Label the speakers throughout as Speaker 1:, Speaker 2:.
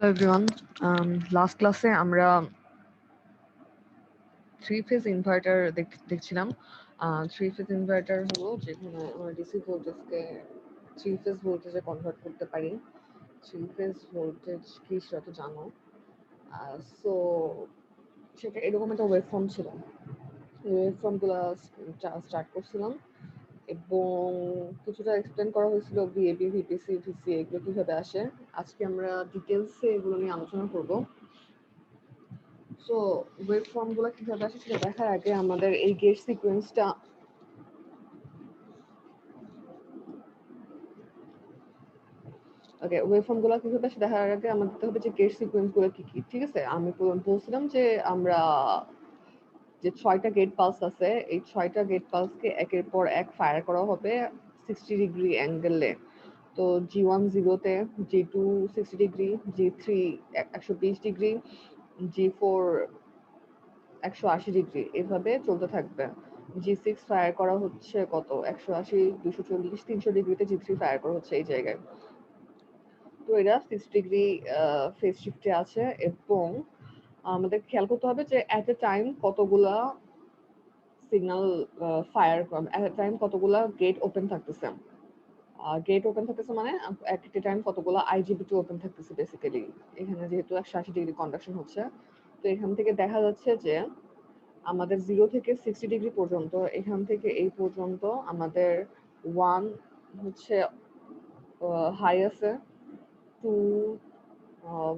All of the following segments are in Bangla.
Speaker 1: এভরিওয়ান, লাস্ট ক্লাসে আমরা থ্রি ফেজ ইনভার্টার দেখছিলাম। থ্রি ফেজ ইনভার্টার হলো যেখানে আমরা ডিসি ভোল্টেজকে থ্রি ফেজ ভোল্টেজে কনভার্ট করতে পারি। থ্রি ফেজ ভোল্টেজ কি সেটা তো জানো। সো সেটা এরকম একটা ওয়েভ ফর্ম ছিল। ওয়েভ ফর্মগুলো স্টার্ট করছিলাম এবং কিছুটা এক্সপ্লেন করা হয়েছিল ভিএবি, ভিপিসি, ভিসি এগুলো কিভাবে আসে। আজকে আমরা ডিটেলসে এগুলো নিয়ে আলোচনা করবো। সো ওয়েভ ফর্মগুলো কিভাবে আসে সেটা দেখার আগে আমাদের এই গেট সিকোয়েন্সটা ওয়েভ ফর্মগুলো কিভাবে আসে দেখার আগে আমাদের দেখতে হবে যে গেট সিকোয়েন্সগুলো কি কি। ঠিক আছে, আমি বলছিলাম যে আমরা যে 6টা গেট পালস আছে, এই 6টা গেট পালসকে একের পর এক ফায়ার করা হবে 60 ডিগ্রি অ্যাঙ্গেলে। তো G1 0-তে, G2 60 degree, G3 120 degree, G4 180 degree, এভাবে চলতে থাকবে। G6 ফায়ার করা হচ্ছে কত 180, 240, 300 ডিগ্রিতে G3 ফায়ার করা হচ্ছে এই জায়গায়। তো এরা 6 ডিগ্রি ফেজ শিফটে আছে এবং আমাদের খেয়াল করতে হবে যে এট এ টাইম কতগুলা signal fire, at a time কতগুলা গেট ওপেন থাকতেছে। গেট ওপেন থাকতেছে মানে এট এ টাইম কতগুলো আইজিবিটি ওপেন থাকতেছে বেসিক্যালি। এখানে যেহেতু 180 ডিগ্রি কন্ডাকশন হচ্ছে, তো এখান থেকে দেখা যাচ্ছে যে আমাদের 0 থেকে 60 ডিগ্রি পর্যন্ত, এখান থেকে এই পর্যন্ত আমাদের 1 হচ্ছে হাই আছে, 2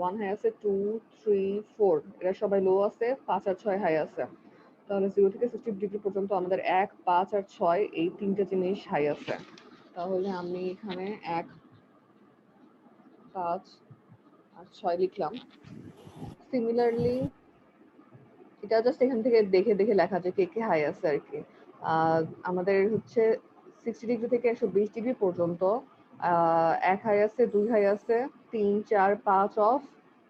Speaker 1: 1 হাই আছে, 2 3 4 এরা সবাই লো আছে, 5 আর 6 হাই আছে। তাহলে 0 থেকে 60 ডিগ্রি পর্যন্ত আমাদের 1, 5 আর 6 এই তিনটা জিনিস হাই আছে। তাহলে আমি এখানে 1, 5 আর 6 লিখলাম। সিমিলারলি এটা জাস্ট এখান থেকে দেখে দেখে লেখা যায় কে কে হাই আছে আর কি। আমাদের হচ্ছে 60 ডিগ্রি থেকে 120 ডিগ্রি পর্যন্ত 1 হাই আছে, 2 হাই আছে, 3 4 5 অফ,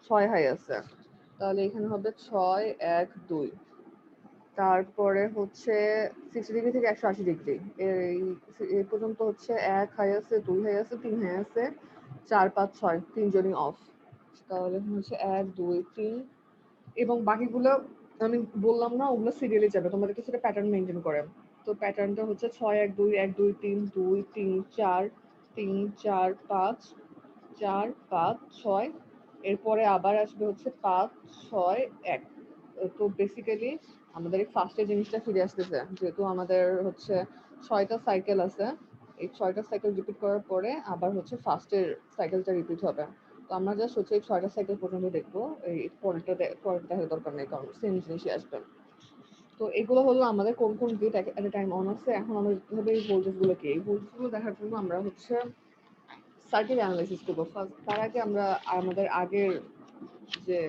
Speaker 1: 6 হাই আছে। তাহলে এখানে হবে 6 1 2। তারপরে হচ্ছে 60 ডিগ্রি থেকে 180 ডিগ্রি এই পর্যন্ত হচ্ছে 1 হাই আছে, 2 হাই আছে, 3 হাই আছে, 4 5 6 তিনজনই অফ। তাহলে হচ্ছে 1 2 3 এবং বাকিগুলো আমি বললাম না, ওগুলো সিরিয়ালে যাবে, তোমাদেরকে সেটা প্যাটার্ন মেনটেন করে। তো প্যাটার্নটা হচ্ছে 6 1 2 1 2 3 2 3 4 3 4 5 4 5 6। এরপরে আবার আসবে হচ্ছে 5 6 1। তো বেসিক্যালি আমাদের এই ফার্স্টের জিনিসটা ফিরে আসতেছে, যেহেতু আমাদের হচ্ছে 6টা সাইকেল আছে। এই 6টা সাইকেল রিপিট করার পরে আবার হচ্ছে ফার্স্টের সাইকেলটা রিপিট হবে। তো আমরা জাস্ট হচ্ছে এই 6টা সাইকেল পর্যন্ত দেখবো, এই পরেরটা দেখার দরকার নেই কারণ সেম জিনিসই আসবে। তো এগুলো হলো আমাদের কোন কোন gate at a time on আছে। এখন আমরা দেখতে হবে এই ভোল্টেজগুলো কি। এই ভোল্টেজগুলো দেখার জন্য আমরা হচ্ছে সার্কিট অ্যানালাইসিস করবো ফার্স্ট। তার আগে আমরা আমাদের আগের যে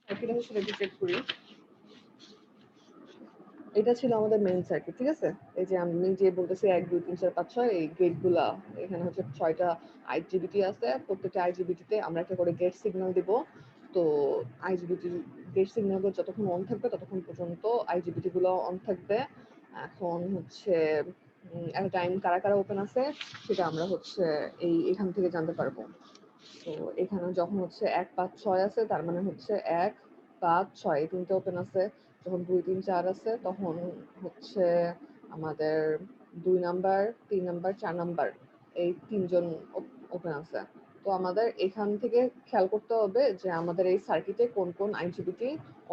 Speaker 1: সার্কিট আছে সেটা চেক করি। এটা ছিল আমাদের মেইন সার্কিট, ঠিক আছে। এই যে আমি যে বলতেছি 1 2 3 4 5 6 এই গেটগুলা, এখানে হচ্ছে 6টা আইজিবিটি আছে। প্রত্যেকটা আইজিবিটিতে আমরা একটা করে গেট সিগন্যাল দিব। তো আইজিবিটি গেট সিগন্যালগুলো যতক্ষণ অন থাকবে ততক্ষণ পর্যন্ত আইজিবিটি গুলো অন থাকবে। এখন হচ্ছে একটা টাইম কারা কারা ওপেন আছে সেটা আমরা হচ্ছে এখান থেকে জানতে পারবো। তো এখানে যখন হচ্ছে 1 5 6 আছে তার মানে হচ্ছে 1 5 6 এই তিনটে ওপেন আছে। যখন 2 3 4 আছে তখন হচ্ছে আমাদের 2 নাম্বার, 3 নাম্বার, 4 নাম্বার এই তিনজন ওপেন আছে। তো আমাদের এখান থেকে খেয়াল করতে হবে যে আমাদের এই সার্কিটে কোন কোন আইজিবিটি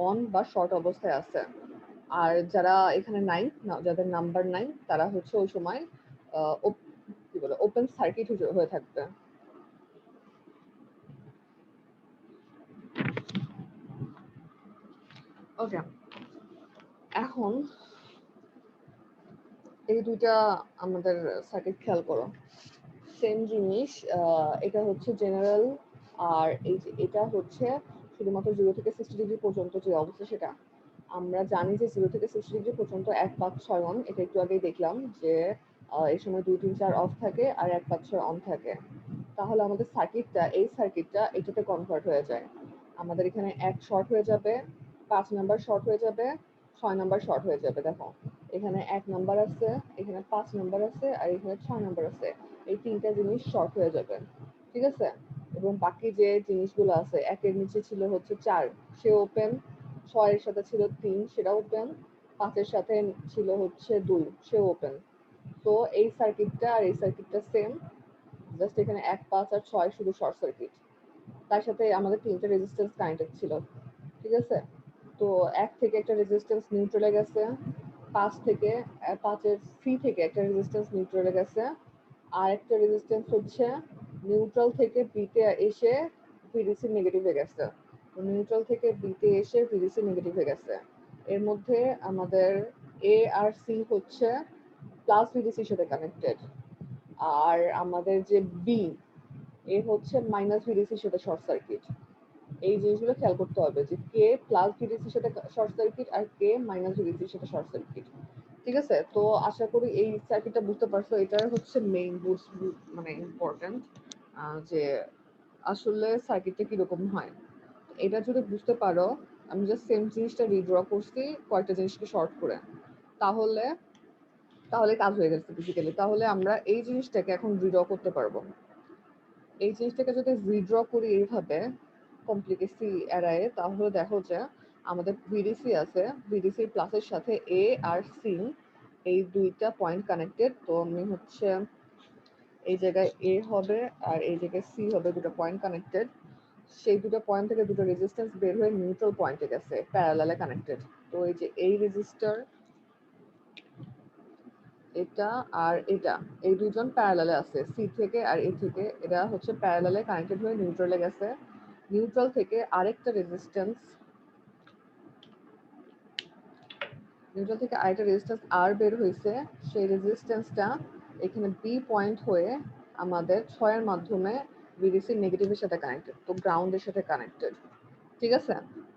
Speaker 1: অন বা শর্ট অবস্থায় আছে। আর যারা এখানে নাই, যাদের নাম্বার নাই, তারা হচ্ছে ওই সময় কি বলে ওপেন সার্কিট হয়ে থাকবে। ওকে, এখন এই দুইটা আমাদের সার্কিট খেয়াল করো, সেম জিনিস। এটা হচ্ছে জেনারেল, আর এই যে এটা হচ্ছে শুধুমাত্র 0 থেকে 60 ডিগ্রি পর্যন্ত যে অবস্থা সেটা। আমরা জানি যে 0 থেকে 60 ডিগ্রি পর্যন্ত 1 5 6 অন, এটা একটু আগেই দেখলাম যে এই সময় 2 3 4 অফ থাকে আর 1 5 6 অন থাকে। তাহলে আমাদের সার্কিটটা, এই সার্কিটটা এটাতে কনভার্ট হয়ে যায়। আমাদের এখানে 1 শর্ট হয়ে যাবে, 5 নাম্বার শর্ট হয়ে যাবে, 6 নাম্বার শর্ট হয়ে যাবে। দেখো এখানে 1 নাম্বার আছে, এখানে 5 নাম্বার আছে আর এখানে 6 নাম্বার আছে। এই তিনটা জিনিস শর্ট হয়ে যাবে। ঠিক আছে? এবং বাকি যে জিনিসগুলো আছে, 1 এর নিচে ছিল হচ্ছে 4, সে ওপেন। 6 এর সাথে ছিল 3, সেটা ওপেন। 5 এর সাথে ছিল হচ্ছে 2, সে ওপেন। তো এই সার্কিটটা আর এই সার্কিটটা সেম, জাস্ট এখানে 1, 5 আর 6 শুধু শর্ট সার্কিট। তার সাথে আমাদের 3টা রেজিস্ট্যান্স কানেক্টেড ছিল, ঠিক আছে? তো 1 থেকে একটা রেজিস্ট্যান্স নিউট্রালে গেছে, 5 থেকে 5 এর সি থেকে একটা রেজিস্ট্যান্স নিউট্রালে গেছে, আর একটা রেজিস্ট্যান্স হচ্ছে নিউট্রাল থেকে বিতে এসে ভিডিসি নেগেটিভে গেছে। নিউট্রাল থেকে বিতে এসে ভিডিসি নেগেটিভে গেছে। এর মধ্যে আমাদের এ আর সি হচ্ছে প্লাস ভিডিসির সাথে কানেক্টেড, আর আমাদের যে বি এ হচ্ছে মাইনাস ভিডিসির সাথে শর্ট সার্কিট। এই জিনিসগুলো খেয়াল করতে হবে যে কে প্লাস ভিডিসির সাথে শর্ট সার্কিট আর কে মাইনাস ভিডিসির সাথে শর্ট সার্কিট। ঠিক আছে? তো আশা করি এই সার্কিটটা বুঝতে পারছো। এটার হচ্ছে মেইন মানে ইম্পর্টেন্ট যে আসলে সার্কিটটা কিরকম হয়। এটা যদি বুঝতে পারো, আমি জাস্ট সেম জিনিসটা রিড্র করছি কয়েকটা জিনিসকে শর্ট করে, তাহলে তাহলে কাজ হয়ে গেছে বেসিক্যালি। তাহলে আমরা এই জিনিসটাকে এখন রিড্র করতে পারবো। এই জিনিসটাকে যদি রিড্র করি এইভাবে কমপ্লিকেসি অ্যারায়ে, তাহলে দেখো যে আমাদের ভিডিসি আছে, ভিডিসি প্লাসের সাথে এ আর সি এই দুইটা পয়েন্ট কানেক্টেড। তো আমি হচ্ছে এই জায়গায় এ হবে আর এই জায়গায় সি হবে, দুটো পয়েন্ট কানেক্টেড। সেই দুটো পয়েন্ট থেকে দুটো রেজিস্ট্যান্স বের হয়ে নিউট্রাল পয়েন্টে গেছে, প্যারালালে কানেক্টেড। তো এই যে এই রেজিস্টার, এটা আর এটা, এই দুজন প্যারালালে আছে, সি থেকে আর এ থেকে। এটা হচ্ছে প্যারালালে কানেক্টেড হয়ে নিউট্রালে গেছে। নিউট্রাল থেকে আরেকটা রেজিস্ট্যান্স, নিউট্রাল থেকে আরেকটা রেজিস্ট্যান্স আর বের হয়েছে। সেই রেজিস্ট্যান্সটা এখানে বি পয়েন্ট হয়ে আমাদের 6 এর মাধ্যমে ভিডিসি নেগেটিভের সাথে কানেক্টেড, তো গ্রাউন্ডের সাথে কানেক্টেড। ঠিক আছে?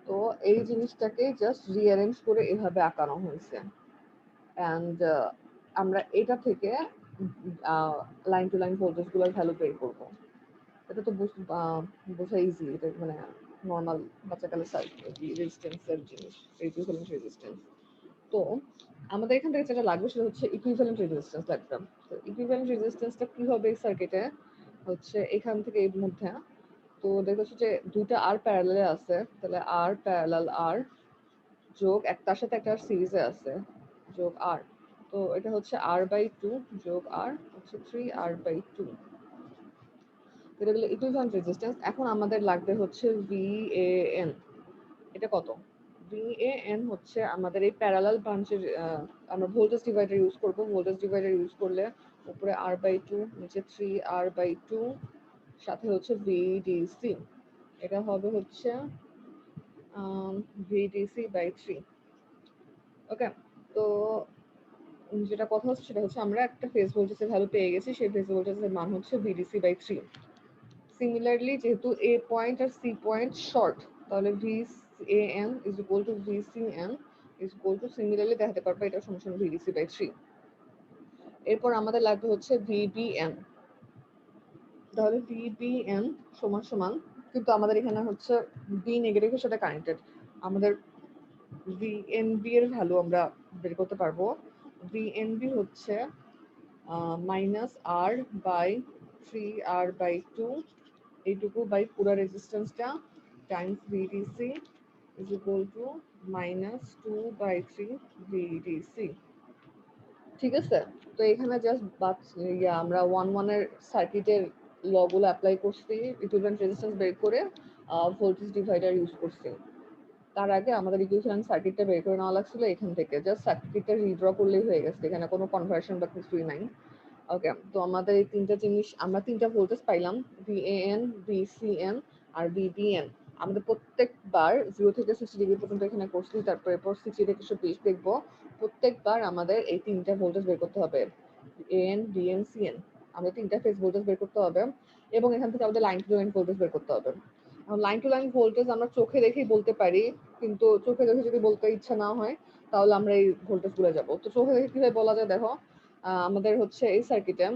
Speaker 1: তো এই জিনিসটাকে জাস্ট রিঅ্যারেঞ্জ করে এভাবে আঁকানো হয়েছে। অ্যান্ড আমরা এটা থেকে লাইন টু লাইন ভোল্টেজগুলোর ভ্যালু বের করবো। এটা তো বোঝা ইজি, এটা মানে নর্মাল বাচ্চাকালের রেজিস্ট্যান্সের জিনিস, ইকুইভ্যালেন্ট রেজিস্ট্যান্স। তো আমাদের এখান থেকে যেটা লাগবে সেটা হচ্ছে ইকুইভ্যালেন্ট রেজিস্ট্যান্স লাগবে। তো ইকুইভ্যালেন্ট রেজিস্ট্যান্সটা কি হবে এই সার্কিটে, হচ্ছে এখান থেকে এর মধ্যে। তো দেখতেছো যে দুইটা আর প্যারালালে আছে, তাহলে আর প্যারালাল আর যোগ তার সাথে একটা সিরিজে আছে যোগ আর। তো এটা হচ্ছে r/2 যোগ r হচ্ছে 3r/2। এটা হলো ইকুইভ্যালেন্ট রেজিস্ট্যান্স। এখন আমাদের লাগবে হচ্ছে VAN। এটা কত? VAN হচ্ছে আমাদের এই প্যারালাল ব্রাঞ্চের, আমরা ভোল্টেজ ডিভাইডার ইউজ করব। ভোল্টেজ ডিভাইডার ইউজ করলে উপরে r/2, নিচে 3r/2, সাথে হচ্ছে VDC। এটা হবে হচ্ছে VDC/3। ওকে? তো যেটা কথা হচ্ছে সেটা হচ্ছে আমরা একটা ফেজ ভোল্টেজের ভ্যালু পেয়ে গেছি, সেই ফেজ ভোল্টেজের মান হচ্ছে VDC/3। সিমিলারলি যেহেতু এ পয়েন্ট আর সি পয়েন্ট শর্ট, তাহলে VAN is equal two VCN is equal two, similarly দেখাতে পারবো এটা সমান VDC/3। এরপর আমাদের লাগবে হচ্ছে VBN। তাহলে VBN সমান সমান, কিন্তু আমাদের এখানে হচ্ছে বি নেগেটিভের সাথে কানেক্টেড, আমাদের VNB এর ভ্যালু আমরা বের করতে পারবো। VNB হচ্ছে -R/3R/2 এইটুকু বাই পুরো রেজিস্ট্যান্সটা times VDC is equal to -2/3 VDC। ঠিক আছে? তো এখানে জাস্ট আমরা 1 এর সার্কিটের লগুলো অ্যাপ্লাই করছি, ইকুইভ্যালেন্ট রেজিস্ট্যান্স বের করে ভোল্টেজ ডিভাইডার ইউজ করছি। তার আগে আমাদের ইকুইভ্যালেন্ট সার্কিটটা বের করে নেওয়া লাগছিল এখান থেকে, জাস্ট সার্কিটটা রিড্র করলেই হয়ে গেছে, এখানে কোনো কনভার্সন বা কিছুই নাই। ওকে, তো আমাদের এই তিনটা জিনিস, আমরা তিনটা ভোল্টেজ পাইলাম, VAN, VCN আর VBN। আমাদের প্রত্যেকবার 0 থেকে 60 ডিগ্রি পর্যন্ত এখানে করছি, তারপর এরপর 60 থেকে 120 দেখবো। প্রত্যেকবার আমাদের এই তিনটা ভোল্টেজ বের করতে হবে, AN, BN, CN। আমাদের তিনটা ফেজ ভোল্টেজ বের করতে হবে এবং এখান থেকে আমাদের লাইন টু লাইন ভোল্টেজ বের করতে হবে। লাইন টু লাইন ভোল্টেজ আমরা চোখে দেখেই বলতে পারি, কিন্তু চোখে দেখে যদি বলতে ইচ্ছা না হয় তাহলে আমরা এই ভোল্টেজ ভুলে যাবো। তো চোখে দেখে কিভাবে বলা যায় দেখো, আমাদের হচ্ছে এই সার্কিটে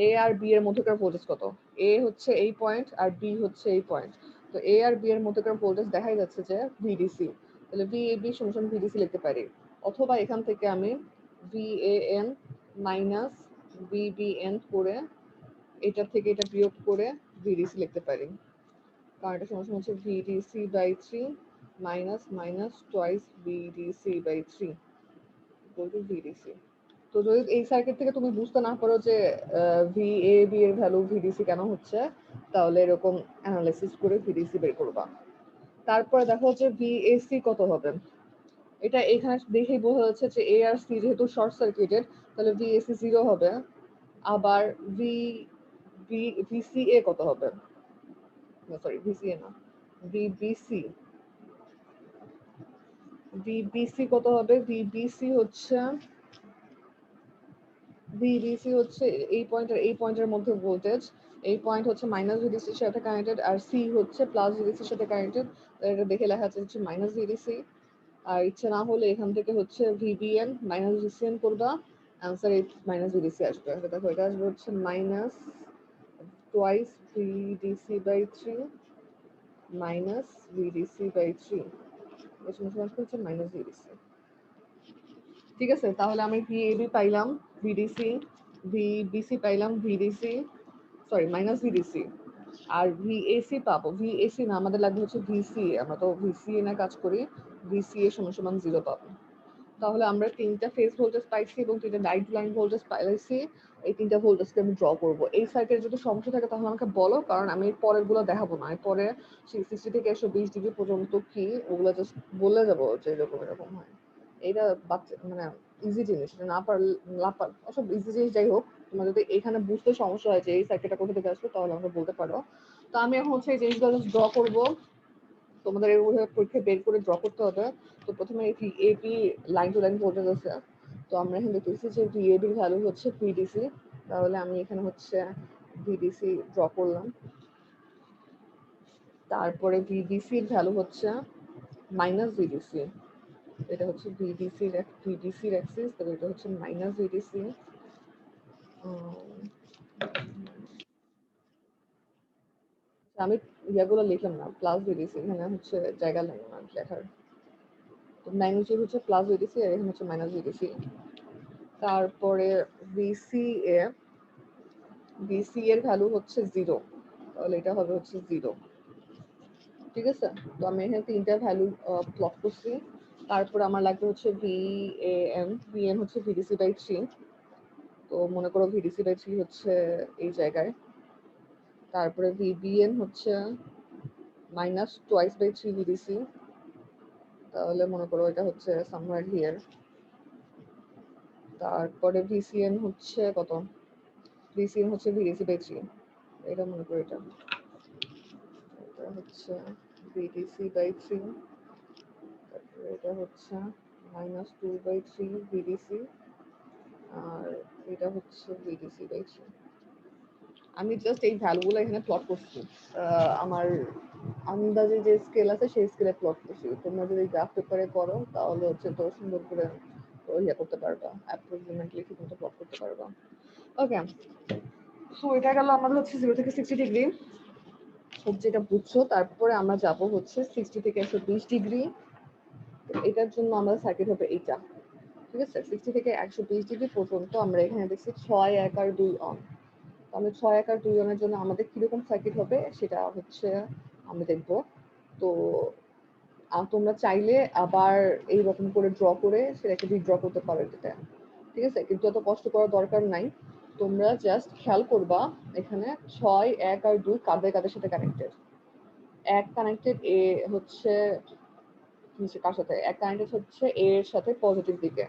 Speaker 1: এ আর বি এর মধ্যকার ভোল্টেজ কত। এ হচ্ছে এই পয়েন্ট আর বি হচ্ছে এই পয়েন্ট। তো এ আর বি এর মধ্যকার ভোল্টেজ দেখাই যাচ্ছে যে VDC। তাহলে VAB সমান VDC লিখতে পারি, অথবা এখান থেকে আমি VAN মাইনাস VBN করে, এটা থেকে এটা বিয়োগ করে ভিডিসি লিখতে পারি, কারণ এটা সমান সমান হচ্ছে VDC by 3 minus minus twice VDC by 3 equal to VDC. তো যদি এই সার্কিট থেকে তুমি বুঝতে না পারো যে ভিএবি এর ভ্যালু ভিডিসি কেন হচ্ছে, তাহলে এরকম অ্যানালাইসিস করে ভিডিসি বের করবা। তারপরে দেখো যে ভিএসি কত হবে, এটা এখানে দেখেই বোঝা যাচ্ছে যে এ আর সি যেহেতু শর্ট সার্কিটেড, তাহলে ভিএসি 0 হবে। আবার ভিসিএ কত হবে, সরি ভিসিএ না, ভিবিসি ভিবিসি কত হবে, ভিবিসি হচ্ছে এই পয়েন্ট আর এই পয়েন্টের মধ্যে ভোল্টেজ, এই পয়েন্ট হচ্ছে মাইনাস ভিডিসির সাথে কানেক্টেড আর সি হচ্ছে প্লাস ভিডিসির সাথে কানেক্টেড। এটা দেখে লেখা আছে হচ্ছে মাইনাস ভিডিসি। আর ইচ্ছে না হলে এখান থেকে হচ্ছে ভিবিএন মাইনাস ভিসিএন করবা, অ্যান্সার এই মাইনাস ভিডিসি আসবে। দেখো এটা আসবে হচ্ছে minus twice VDC by 3 minus VDC by 3, এর সমান হচ্ছে মাইনাস ভিডিসি। ঠিক আছে, তাহলে আমি ভিএবি পাইলাম ভিডিসি, ভিবিসি পাইলাম ভিডিসি, সরি মাইনাস ভিডিসি, আর ভিএসি পাবো, ভিএসি না আমাদের লাগবে হচ্ছে ভিসিএ, আমরা তো ভিসিএ না কাজ করি, ভিসিএ সমান সমান 0 পাবো। তাহলে আমরা তিনটা ফেজ ভোল্টেজ পাইছি এবং তিনটা ডাইরেক্ট লাইন ভোল্টেজ পাইছি। এই তিনটা ভোল্টেজকে আমি ড্র করব। এই সার্কিটে যদি সমস্যা থাকে তাহলে আমাকে বলো, কারণ আমি পরের গুলো দেখাবো না, পরে 60 থেকে 120 ডিগ্রি পর্যন্ত কি ওগুলো জাস্ট বলে যাবো যে এরকম এরকম হয়। এটা বাচ্চা মানে ইজি জিনিস, এটা না পারলে সব ইজি জিনিস। যাই হোক, তোমার যদি এখানে বুঝতে সমস্যা হয় যে এই সার্কিটটা কোথা থেকে আসবে তাহলে আমাকে বলতে পারো। তো আমি এখন হচ্ছে এই জিনিসগুলো জাস্ট ড্র করবো, তোমাদের এইভাবে পরীক্ষা বের করে ড্র করতে হবে। তো প্রথমে VAB line to line voltage আছে, তো আমরা এখানে দেখতেছি যে ভিএবির ভ্যালু হচ্ছে ভিডিসি, তাহলে আমি এখানে হচ্ছে ভিডিসি ড্র করলাম। তারপরে ভিডিসির ভ্যালু হচ্ছে মাইনাস ভিডিসি, এটা হচ্ছে ভিডিসির অ্যাক্সিস, তবে এটা হচ্ছে মাইনাস ভিডিসি। আমি ইয়াগুলো লিখলাম না, প্লাস ভিডিসি, এখানে হচ্ছে জায়গা লাগে না লেখার। তো ম্যাগনিটিউড হচ্ছে প্লাস ভিডিসি আর এখানে হচ্ছে মাইনাস ভিডিসি। তারপরে ভিসিএ এর ভ্যালু হচ্ছে 0, তাহলে এটা হবে হচ্ছে 0। ঠিক আছে, তো আমি এখানে তিনটা ভ্যালু প্লট করছি। তারপর আমার লাগবে হচ্ছে ভিএন হচ্ছে ভিডিসি বাই 3, তো মনে করো ভিডিসি বাই 3 হচ্ছে এই জায়গায়। তারপরে ভিবিএন হচ্ছে মাইনাস টোয়াইস বাই 3 ভিডিসি, তাহলে মনে করো এটা হচ্ছে সামহার হিয়ার। তারপরে ভিসিএন হচ্ছে কত, ভিসিএন হচ্ছে ভিডিসি বাই 3, এটা মনে করো এটা হচ্ছে ভিডিসি বাই 3, তারপরে এটা হচ্ছে মাইনাস 2/3 ভিডিসি, আর এটা হচ্ছে ভিডিসি বাই 3। আমি জাস্ট এই ভ্যালুগুলো এখানে প্লট করছি, আমার আন্দাজে যে স্কেল আছে সেই স্কেলে প্লট করছি। তোমরা যদি গ্রাফ পেপারে করো তাহলে হচ্ছে তো সুন্দর করে ইয়ে করতে পারবা, অ্যাপ্রক্সিমেটলি ঠিক মতো প্লট করতে পারবা। ওকে, সো এটা গেল আমাদের হচ্ছে 0 থেকে 60 ডিগ্রি, যেটা বুঝছো। তারপরে আমরা যাব হচ্ছে 60 থেকে 120 ডিগ্রি, এটার জন্য আমাদের সার্কিট হবে এইটা। ঠিক আছে, 60 থেকে 120 ডিগ্রি পর্যন্ত আমরা এখানে দেখছি 6, 1 আর 2 অন। তাহলে 6, 1 আর 2 অনের জন্য আমাদের কিরকম সার্কিট হবে সেটা হচ্ছে আমরা দেখব। তো তোমরা চাইলে আবার এইরকম করে ড্র করে সেটাকে ড্র করতে পারো এটা, ঠিক আছে, কিন্তু এত কষ্ট করার দরকার নাই। তোমরা জাস্ট খেয়াল করবা এখানে 6, 1 আর 2 কাদের কাদের সাথে কানেক্টেড। 1 কানেক্টেড এ হচ্ছে কার সাথে, 1 কানেক্টেড হচ্ছে এ এর সাথে পজিটিভ দিকে,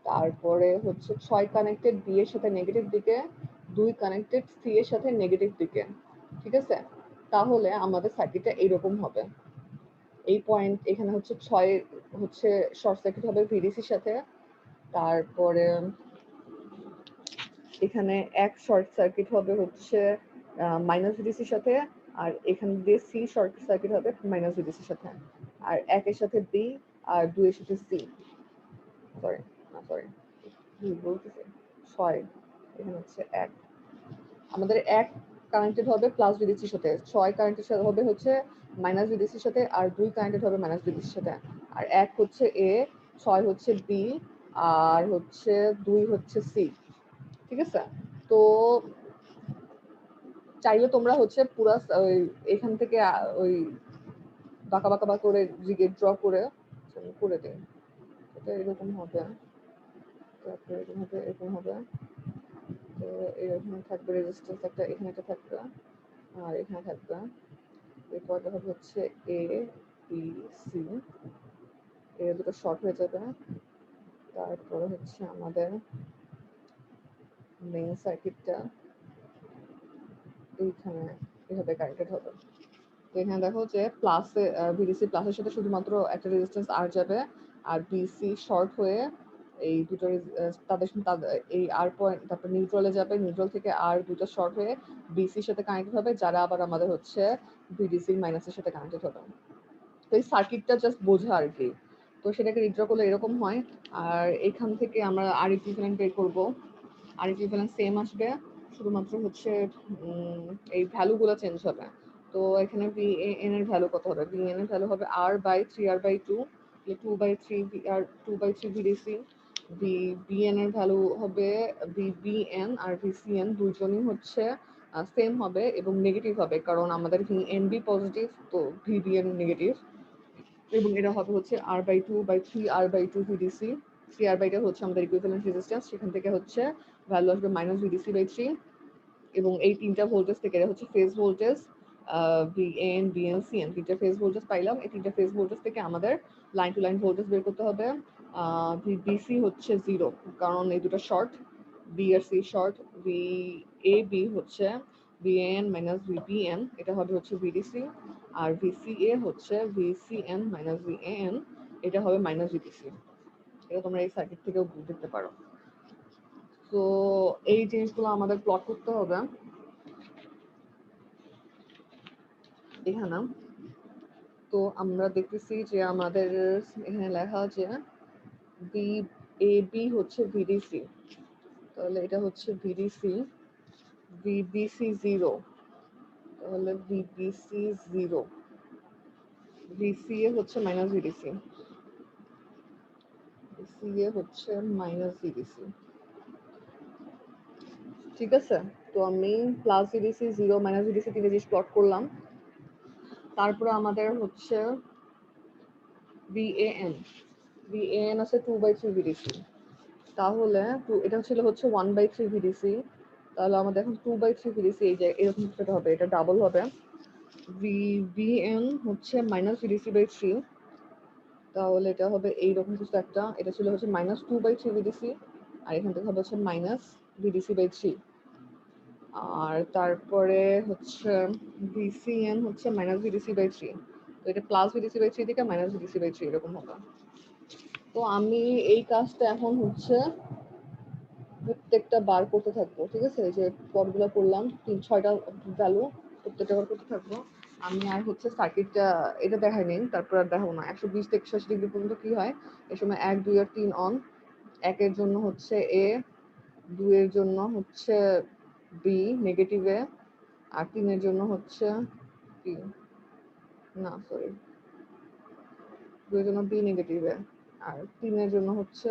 Speaker 1: তারপরে হচ্ছে 6 কানেক্টেড বি এর সাথে নেগেটিভ দিকে, 2 কানেক্টেড সি এর সাথে নেগেটিভ দিকে। ঠিক আছে, তাহলে আমাদের সার্কিটটা এইরকম হবে। এই পয়েন্ট এখানে হচ্ছে 6 হচ্ছে শর্ট সার্কিট হবে ভিডিসির সাথে, তারপরে এখানে 1 শর্ট সার্কিট হবে হচ্ছে মাইনাস ভিডিসির সাথে, আর এখানে দিয়ে সি শর্ট সার্কিট হবে মাইনাস ভিডিসির সাথে, আর 1 এর সাথে বি, আর 2 এর সাথে সি, সরি বলতেছি 6, এখানে হচ্ছে 1, আমাদের 1 কানেক্টেড হবে প্লাস ভিডিসির সাথে, 6 কানেক্টেড হবে হচ্ছে মাইনাস ভিডিসির সাথে, আর 2 কানেক্টেড হবে মাইনাস ভিডিসির সাথে, আর 1 হচ্ছে এ, 6 হচ্ছে বি, আর হচ্ছে 2 হচ্ছে সি। ঠিক আছে, তো চাইলে তোমরা হচ্ছে পুরো এখান থেকে ওই বাঁকা বাঁকা বা করে ড্র করে করে দিন। এটা এরকম হবে, তারপরে এরকম হবে। তো এরকম থাকবে রেজিস্ট্যান্স একটা, এখানে একটা থাকবে আর এখানে থাকবে। এরপরটা হবে হচ্ছে এ বি সি, এর দুটো শর্ট হয়ে যাবে। তারপরে হচ্ছে আমাদের মেইন সার্কিটটা এইখানে এভাবে কানেক্টেড হবে। তো এখানে দেখো যে প্লাসে ভিডিসি প্লাসের সাথে শুধুমাত্র একটা রেজিস্ট্যান্স আর যাবে, আর বিসি শর্ট হয়ে এই দুটো তাদের এই আর পয়েন্ট, তারপর নিউট্রালে যাবে, নিউট্রাল থেকে আর দুটো শর্ট হয়ে বিসির সাথে কানেক্টেড হবে, যারা আবার আমাদের হচ্ছে ভিডিসি মাইনাসের সাথে কানেক্টেড হবে। তো এই সার্কিটটা জাস্ট বোঝা আর কি। তো সেটাকে রিড্র করলে এরকম হয়। আর এখান থেকে আমরা আর ইকুইভ্যালেন্ট বের করবো। আর ইকুইভ্যালেন্ট সেম আসবে, শুধুমাত্র হচ্ছে এই ভ্যালুগুলো চেঞ্জ হবে। তো এখানে ভিএন এর ভ্যালু কত হবে? ভিএন এর ভ্যালু হবে আর বাই 3r/2, 2/3 আর 2/3 ভিডিসি। বিএন এর ভ্যালু হবে ভিবিএন আর ভিসিএন দুজনই হচ্ছে সেম হবে এবং নেগেটিভ হবে, কারণ আমাদের ভিএনবি পজিটিভ, তো ভিবিএন নেগেটিভ। এবং এটা হবে হচ্ছে r/2/3r/2 ভিডিসি। 3r/2 হচ্ছে আমাদের ইকুইভ্যালেন্ট রেজিস্ট্যান্স, সেখান থেকে হচ্ছে ভ্যালু আসবে -VDC/3। এবং এই তিনটা ভোল্টেজ থেকে এটা হচ্ছে phase voltage, VN BN CN তিনটা ফেজ ভোল্টেজ পাইলাম। এই তিনটা ফেজ ভোল্টেজ থেকে আমাদের লাইন টু লাইন ভোল্টেজ বের করতে হবে। ভিবিসি হচ্ছে 0, কারণ এই দুটো শর্ট, বি আর সি শর্ট। ভিএবি হচ্ছে ভিএন মাইনাস ভিবিএন, এটা হবে হচ্ছে ভিডিসি। আর ভিসিএ হচ্ছে ভিসিএন মাইনাস ভিএন, এটা হবে মাইনাস ভিডিসি। এটা তোমরা এই সার্কিট থেকেও দেখতে পারো। তো এই জিনিসগুলো আমাদের প্লট করতে হবে এখানে। তো আমরা দেখতেছি যে আমাদের এখানে লেখা আছে বি হচ্ছে ভিডিসি, তাহলে এটা হচ্ছে ভিডিসি। ভিবিসি 0, তাহলে ভিবিসি 0। ভিসিএ হচ্ছে মাইনাস ভিডিসি, ভিসিএ হচ্ছে মাইনাস ভিডিসি। ঠিক আছে, তো আমি প্লাস ভিডিসি 0 মাইনাস ভিডিসি তিনটে জিনিস প্লট করলাম। তারপরে আমাদের হচ্ছে ভিএএন, ভিএএন আছে 2/3 ভিডিসি। তাহলে এটা ছিল হচ্ছে 1/3 ভিডিসি, তাহলে আমাদের এখন 2/3 ভিডিসি এই যে এরকম সেটা হবে, এটা ডাবল হবে। ভিএন হচ্ছে মাইনাস ভিডিসি/3, তাহলে এটা হবে এইরকম কিছু একটা। এটা ছিল হচ্ছে -2/3 ভিডিসি, আর এখান থেকে হবে হচ্ছে মাইনাস ভিডিসি/3। আর তারপরে হচ্ছে ভিসিএন হচ্ছে মাইনাস ভিডিসি/3, তো এটা প্লাস ভিডিসি/3 থেকে মাইনাস ভিডিসি/3 এরকম হবে। তো আমি এই কাজটা এখন হচ্ছে প্রত্যেকটা বার করতে থাকবো। ঠিক আছে, এই যে পদগুলো করলাম 6টা ভ্যালু, প্রত্যেকটা বার করতে থাকবো আমি। আর হচ্ছে সার্কিটটা এটা দেখাই নেই, তারপর আর দেখাবো না। 120 থেকে 180 ডিগ্রি পর্যন্ত কি হয় এই সময়? 1, 2 আর 3 অন। 1 এর জন্য হচ্ছে এ, 2 এর জন্য হচ্ছে বি নেগেটিভে, আর 3 এর জন্য হচ্ছে বি, না সরি, 2 এর জন্য বি নেগেটিভে, আর 3 এর জন্য হচ্ছে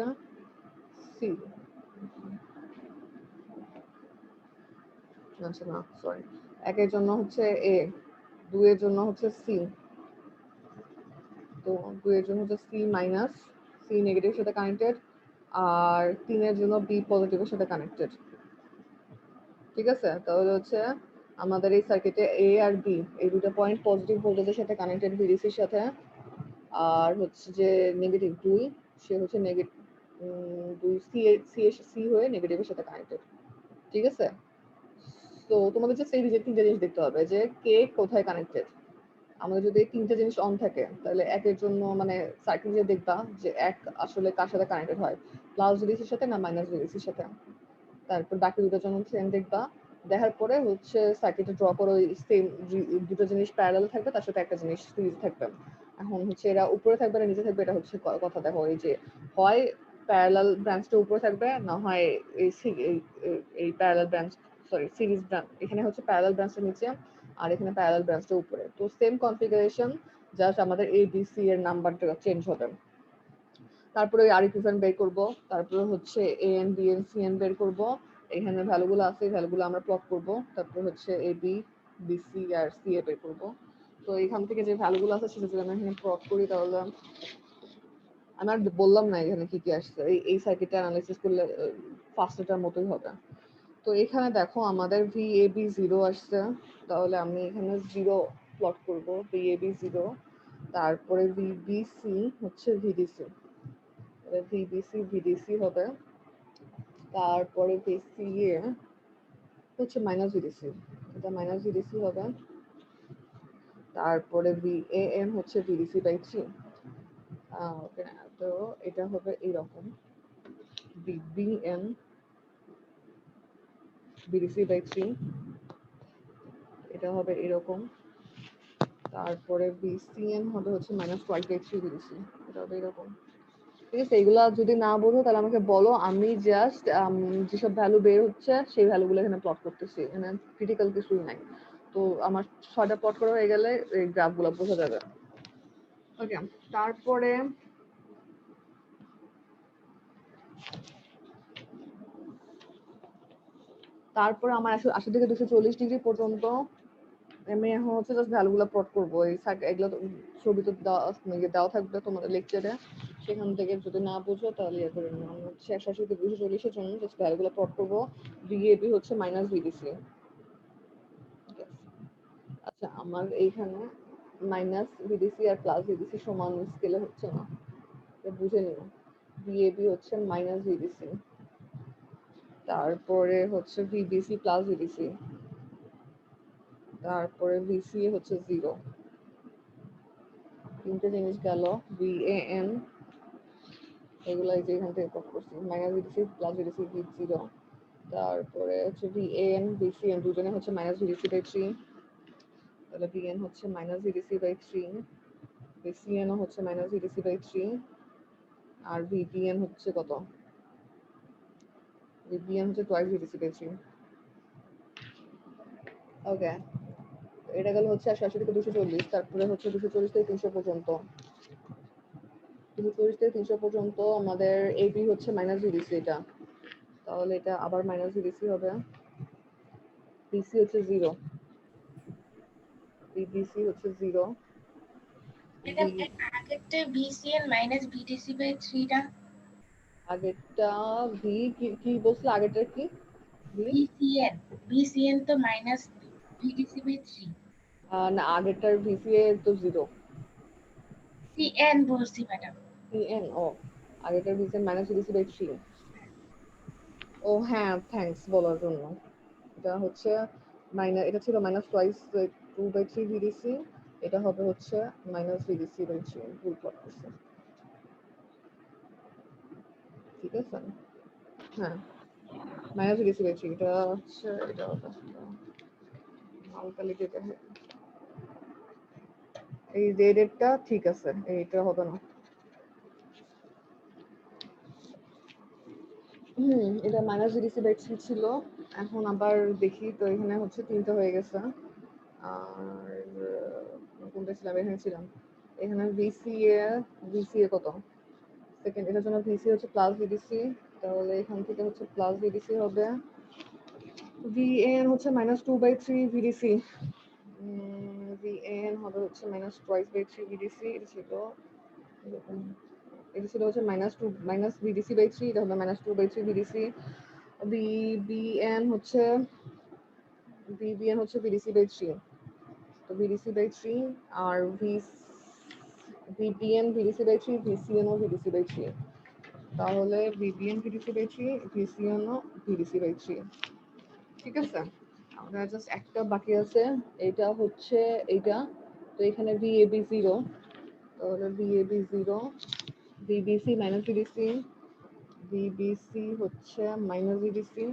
Speaker 1: সি। আচ্ছা না সরি, 1 এর জন্য হচ্ছে এ, 2 এর জন্য হচ্ছে সি, তো 2 এর জন্য হচ্ছে সি মাইনাস, সি নেগেটিভের সাথে কানেক্টেড, আর 3 এর জন্য বি পজিটিভের সাথে কানেক্টেড। ঠিক আছে, তাহলে হচ্ছে আমাদের এই সার্কিটে এ আর বি এই দুটো পয়েন্ট পজিটিভ ভোল্টেজের সাথে কানেক্টেড ভিডিসির সাথে, আর হচ্ছে যে নেগেটিভ 2 সে হচ্ছে নেগেটিভ 2 সি হয়ে নেগেটিভের সাথে কানেক্টেড। ঠিক আছে, তো তোমাদের যে সেই তিনটে জিনিস দেখতে হবে যে কে কোথায় কানেক্টেড। আমাদের যদি তিনটে জিনিস অন থাকে, তাহলে একের জন্য মানে সার্কিট যে দেখবা যে এক আসলে কার সাথে কানেক্টেড হয়, প্লাস ভিডিসির সাথে না মাইনাস ভিডিসির সাথে। তারপর বাকি দুটোর জন্য সেম দেখবা, দেখার পরে হচ্ছে সার্কিটে ড্র করো সেম দুটো জিনিস প্যারালাল থাকবে, তার সাথে একটা জিনিস সিরিজ থাকবে। এখন হচ্ছে এরা উপরে থাকবে না নিচে থাকবে, এটা হচ্ছে কথা। দেখো এই যে হয় প্যারালাল ব্রাঞ্চটা উপরে থাকবে, না হয় এই parallel branch, sorry series branch, এখানে হচ্ছে প্যারালাল ব্রাঞ্চটা নিচে আর এখানে প্যারালাল ব্রাঞ্চটা উপরে। তো সেম কনফিগারেশন, জাস্ট আমাদের এ বি সি এর নাম্বারটা চেঞ্জ হবে। তারপরে আর ইকুইভ্যালেন্ট বের করব, তারপরে হচ্ছে A N B N C N বের করব, এখানে ভ্যালুগুলো আছে, এই ভ্যালুগুলো আমরা প্লট করব, তারপর হচ্ছে A B B C R C এ বের করবো। তো এখান থেকে যে ভ্যালুগুলো আছে সেটা যদি আমরা এখানে প্লট করি তাহলে আমি আর বললাম না এখানে কি কি আসছে, এই সার্কিটটা অ্যানালাইসিস করলে ফার্স্টটার মতোই হবে। তো এখানে দেখো আমাদের ভি এ বি 0 আসছে, তাহলে আমি এখানে 0 প্লট করব, ভি এ বি 0, তারপরে ভি বি সি হচ্ছে VDC, V B C VDC হবে, তারপরে ভি সি এ হচ্ছে মাইনাস ভিডিসি, এটা মাইনাস ভিডিসি হবে, তারপরে ভি এ এন হচ্ছে ভিডিসি বাই 3। ওকে, তো এটা হবে এইরকম, V B N VDC by 3, এটা হবে এরকম, তারপরে বিসিএন হবে হচ্ছে মাইনাস টুয়েলভ বাই 3 ভিডিসি, এটা হবে এরকম। ঠিক আছে, এগুলা যদি না বোঝো তাহলে আমাকে বলো, আমি জাস্ট যেসব ভ্যালু বের হচ্ছে সেই ভ্যালুগুলো এখানে প্লট করতেছি, এখানে ক্রিটিক্যাল কিছুই নাই। তো আমার 6টা প্লট করা হয়ে গেলে এই গ্রাফগুলো বোঝা যাবে। ওকে, তারপরে তারপরে আমার 80 থেকে 240 ডিগ্রি পর্যন্ত আমি এখন হচ্ছে জাস্ট ভ্যালুগুলো প্লট করবো। এই এগুলো ছবি তো দেওয়া থাকবে তোমাদের লেকচারে, সেখান থেকে যদি না বুঝো তাহলে ইয়ে করে নিও। আমি হচ্ছে 180 থেকে 240-এর জন্য জাস্ট ভ্যালুগুলো প্লট করবো। ভিএবি হচ্ছে মাইনাস ভিডিসি। আচ্ছা, আমার এইখানে মাইনাস ভিডিসি আর প্লাস ভিডিসি সমান স্কেলে হচ্ছে না, এটা বুঝে নিও। ভিএবি হচ্ছে মাইনাস ভিডিসি, তারপরে হচ্ছে ভিবিসি প্লাস ভিডিসি, তারপরে ভিসি হচ্ছে 0। তিনটে জিনিস গেল। ভিএএন এগুলো এই যে এখান থেকে কপি করছি, minus VDC plus VDC V 0, তারপরে হচ্ছে ভিএএন ভিসিএন দুজনে হচ্ছে মাইনাস ভিডিসি বাই 3, তাহলে ভিএন হচ্ছে মাইনাস ভিডিসি বাই 3, ভিসিএনও হচ্ছে মাইনাস ভিডিসি বাই 3, আর ভিবিএন হচ্ছে কত, ভিবিএন হচ্ছে টুয়াইস ভিডিসি বাই 3। ওকে, এটা গেল হচ্ছে 80 থেকে 240, তারপরে হচ্ছে 240 থেকে 300 পর্যন্ত, 240 থেকে 300 পর্যন্ত আমাদের এবি হচ্ছে মাইনাস ভিডিসি, এটা তাহলে এটা আবার মাইনাস ভিডিসি হবে, বিসি হচ্ছে 0, বিবিসি হচ্ছে 0,
Speaker 2: এটা আগেরটা বিসিএন মাইনাস ভিডিসি বাই 3 টা,
Speaker 1: আগেরটা ভি কি বলছিল, আগেরটা কি ভি,
Speaker 2: বিসিএন তো মাইনাস ভিডিসি বাই 3,
Speaker 1: না আগেরটার ভিসিএ তো 0,
Speaker 2: সিএন বলছি ম্যাডাম।
Speaker 1: সিএন, ও আগেরটার ভিসিএন মাইনাস ভিডিসি বাই 3। ও হ্যাঁ, থ্যাঙ্কস বলার জন্য। এটা হচ্ছে এটা ছিল মাইনাস টুয়াইস 2/3 ভিডিসি, এটা হবে হচ্ছে মাইনাস ভিডিসি বাই 3, ভুল প্লট করছে। ঠিক আছে, হ্যাঁ মাইনাস ভিডিসি বাই 3, এটা হচ্ছে এটা হবে হালকা লিখে দেখে, এই রেডেরটা ঠিক আছে, এইটা হবে না। এটা মাইনাস ভিডিসি বাই 3 ছিল, এখন আবার দেখি তো এখানে হচ্ছে 3টা হয়ে গেছে। আর কোনটা ছিলাম, এখানে ছিলাম, এখানে ভিসিএ কত, সেকেন্ড এটার জন্য ভিসি হচ্ছে প্লাস ভিডিসি, তাহলে এখান থেকে হচ্ছে প্লাস ভিডিসি হবে, ভিএন হচ্ছে মাইনাস 2/3 ভিডিসি, ভিএন হবে হচ্ছে মাইনাস টুয়াইস বাই 3 ভিডিসি, এটা ছিল এরকম, এটা ছিল হচ্ছে মাইনাস ভিডিসি বাই 3, এটা হবে মাইনাস 2/3 ভিডিসি, বিবিএন হচ্ছে ভিডিসি বাই 3, তো ভিডিসি বাই 3, আর ভিবিএন ভিডিসি বাই 3, ভিসিএন ও ভিডিসি বাই 3, তাহলে ভিবিএন ভিডিসি বাই 3, ভিসিএন ও ভিডিসি বাই 3। ঠিক আছে, আমরা জাস্ট একটা বাকি আছে, এটা হচ্ছে এইটা, তো এখানে ভিএবি 0, তাহলে ভিএবি 0, ভিবিসি মাইনাস ভিডিসি, ভিবিসি হচ্ছে মাইনাস ভিডিসি,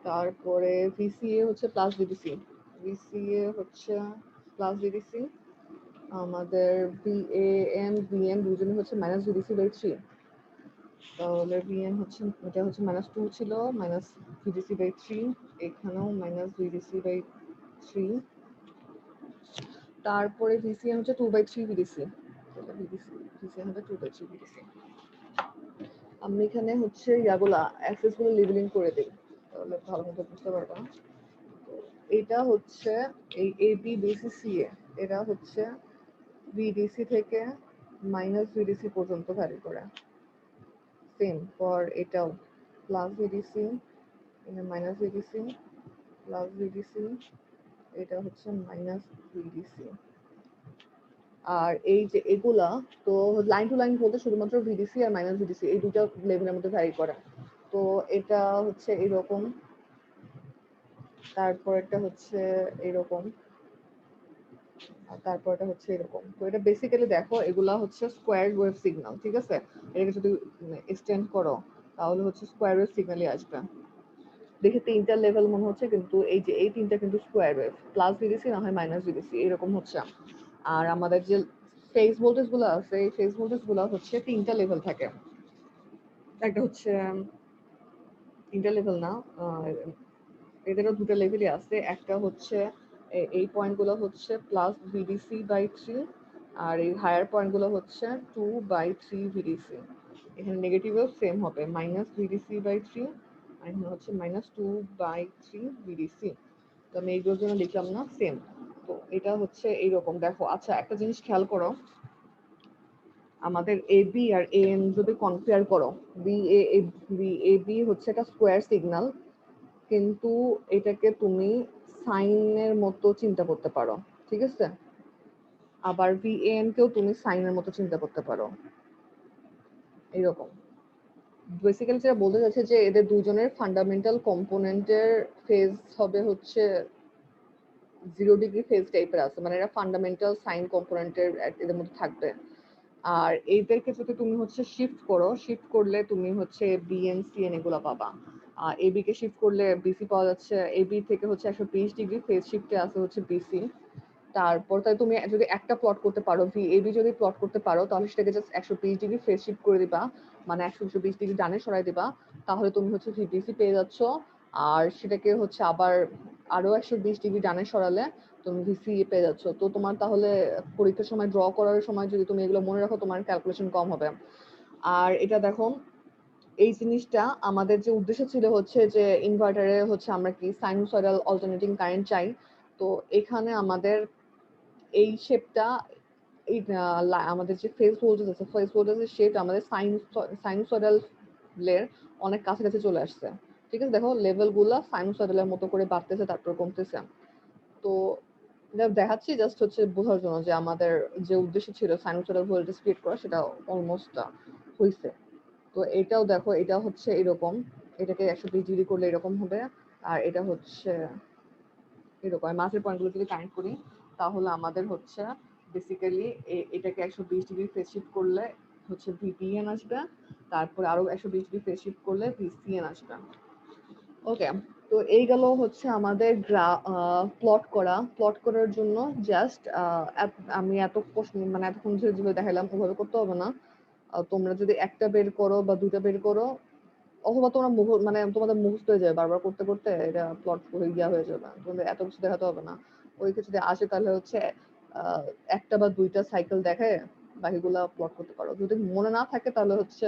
Speaker 1: তারপরে ভিসিএ হচ্ছে প্লাস ভিডিসি, ভিসিএ হচ্ছে প্লাস ভিডিসি, আমাদের ভিএএন ভিএন দুজনে হচ্ছে মাইনাস ভিডিসি বাই 3, তাহলে ভিএন হচ্ছে এটা হচ্ছে মাইনাস 2 ছিল, মাইনাস ভিডিসি বাই 3, এখানেও মাইনাস ভিডিসি বাই 3, তারপরে ভিসিএন হচ্ছে 2/3 ভিডিসি, ভিসিএন হবে 2/3 ভিডিসি। আমি এখানে হচ্ছে ইয়াগুলা অ্যাক্সেস গুলো লেবেলিং করে দিই, তাহলে ভালো মতো বুঝতে পারবা। তো এটা হচ্ছে এই এবি বিসি সিএ, এটা হচ্ছে ভিডিসি থেকে মাইনাস ভিডিসি পর্যন্ত ভ্যারি করে। সেম ফর এটাও plus VDC, minus VDC, plus VDC, এটা হচ্ছে মাইনাস ভিডিসি। আর এই যে এগুলা, তো লাইন টু লাইন বলতে শুধুমাত্র ভিডিসি আর মাইনাস ভিডিসি এই দুটো লেভেলের মধ্যে ভ্যারি করে। তো এটা হচ্ছে এরকম, তারপরটা হচ্ছে এরকম, আর তারপরটা হচ্ছে এরকম। তো এটা বেসিক্যালি দেখো এগুলা হচ্ছে স্কোয়ার ওয়েভ সিগন্যাল, ঠিক আছে? এটাকে যদি এক্সটেন্ড করো তাহলে হচ্ছে স্কোয়ার ওয়েভ সিগন্যালই আসবে। দেখে তিনটা লেভেল মনে হচ্ছে, কিন্তু এই যে এই তিনটা কিন্তু স্কোয়ার ওয়েভ, প্লাস ভিডিসি না হয় মাইনাস ভিডিসি এরকম হচ্ছে। আর আমাদের যে ফেজ ভোল্টেজ গুলো আছে, এই ফেজ ভোল্টেজ গুলো হচ্ছে তিনটা লেভেল থাকে। একটা হচ্ছে তিনটা লেভেল না, এদেরও দুটো লেভেলই আছে। একটা হচ্ছে এই পয়েন্ট গুলো হচ্ছে প্লাস ভিডিসি বাই 3, আর এই হায়ার পয়েন্ট গুলো হচ্ছে 2/3 ভিডিসি। এখানে নেগেটিভও সেম হবে, মাইনাস ভিডিসি বাই 3, আর এখানে হচ্ছে মাইনাস 2/3 ভিডিসি। তো আমি এইগুলোর জন্য লিখলাম না, সেম। তো এটা হচ্ছে এইরকম দেখো। আচ্ছা একটা জিনিস খেয়াল করো, আমাদের A B R A N যদি কম্পেয়ার করো, এ বি হচ্ছে একটা স্কোয়ার সিগন্যাল, কিন্তু এটাকে তুমি সাইনের মতো চিন্তা করতে পারো, ঠিক আছে? আবার ভিএন কেও তুমি সাইনের মতো চিন্তা করতে পারো, এইরকম। বেসিক্যালি যেটা বলতে চাচ্ছে যে এদের দুজনের ফান্ডামেন্টাল কম্পোনেন্টের ফেজ হবে হচ্ছে 0 ডিগ্রি ফেজ টাইপের আছে, মানে এরা ফান্ডামেন্টাল সাইন কম্পোনেন্টের এদের মধ্যে থাকবে। আর এইদেরকে যদি তুমি হচ্ছে শিফট করো, শিফট করলে তুমি হচ্ছে বিএন সিএন এগুলো পাবা। আর এবি কে শিফট করলে বিসি পাওয়া যাচ্ছে। এবি থেকে হচ্ছে 120 ডিগ্রি ফেজ শিফটে আছে হচ্ছে বিসি। তারপর তাই তুমি যদি একটা প্লট করতে পারো, এবি যদি প্লট করতে পারো তাহলে সেটাকে জাস্ট 120 ডিগ্রি ফেজ শিফট করে দিবা, মানে 120 ডিগ্রি ডানে সরাই দিবা, তাহলে তুমি হচ্ছে ভিবিসি পেয়ে যাচ্ছ। আর সেটাকে হচ্ছে আবার আরো 120 ডিগ্রি ডানে সরালে তুমি ভিসি পেয়ে যাচ্ছ। তো তোমার তাহলে পরীক্ষার সময় ড্র করার সময় যদি তুমি এগুলো মনে রাখো, তোমার ক্যালকুলেশন কম হবে। আর এটা দেখো, এই জিনিসটা আমাদের যে উদ্দেশ্য ছিল হচ্ছে যে ইনভার্টারে হচ্ছে আমরা কি সাইনুসয়েডাল অল্টারনেটিং কারেন্ট চাই। তো এখানে আমাদের এই শেপটা, এই আমাদের যে ফেজ ভোল্টেজ আছে, ফেজ ভোল্টেজের শেপ আমাদের সাইনুসয়েডাল এর অনেক কাছাকাছি চলে আসছে, ঠিক আছে? দেখো লেভেল গুলা সাইনুসয়েডালের মতো করে বাড়তেছে তারপর কমতেছে। তো এটা দেখাচ্ছি জাস্ট হচ্ছে বোঝার জন্য যে আমাদের যে উদ্দেশ্য ছিল সাইনুসয়েডাল ভোল্টেজ ক্রিয়েট করা, সেটা অলমোস্ট হয়েছে। তো এটাও দেখো, এটা হচ্ছে এরকম, এটাকে 120 ডিগ্রি করলে এরকম হবে। আর এটা হচ্ছে এরকম। মাঝের পয়েন্টগুলো যদি কানেক্ট করি তাহলে আমাদের হচ্ছে বেসিক্যালি এটাকে 120 ডিগ্রি ফেজ শিফট করলে হচ্ছে ভিপিএন আসবে, তারপরে আরো 120 ডিগ্রি ফেজ শিফট করলে ভিসিএন আসবে। ওকে, তো এই গেল হচ্ছে আমাদের প্লট করার জন্য জাস্ট আমি এত মানে এতক্ষণ যেভাবে দেখালাম ওভাবে করতে হবে না। তোমরা যদি একটা বের করো বা দুটা বের করো, অথবা তোমরা মানে তোমাদের মুখস্থ হয়ে যাবে, বারবার করতে করতে এটা প্লট হয়ে হয়ে যাবে, তোমাদের এত কিছু দেখাতে হবে না। ওই কিছু যদি আসে তাহলে হচ্ছে আহ, একটা বা দুইটা সাইকেল দেখে বাকিগুলা প্লট করতে পারো। যদি মনে না থাকে তাহলে হচ্ছে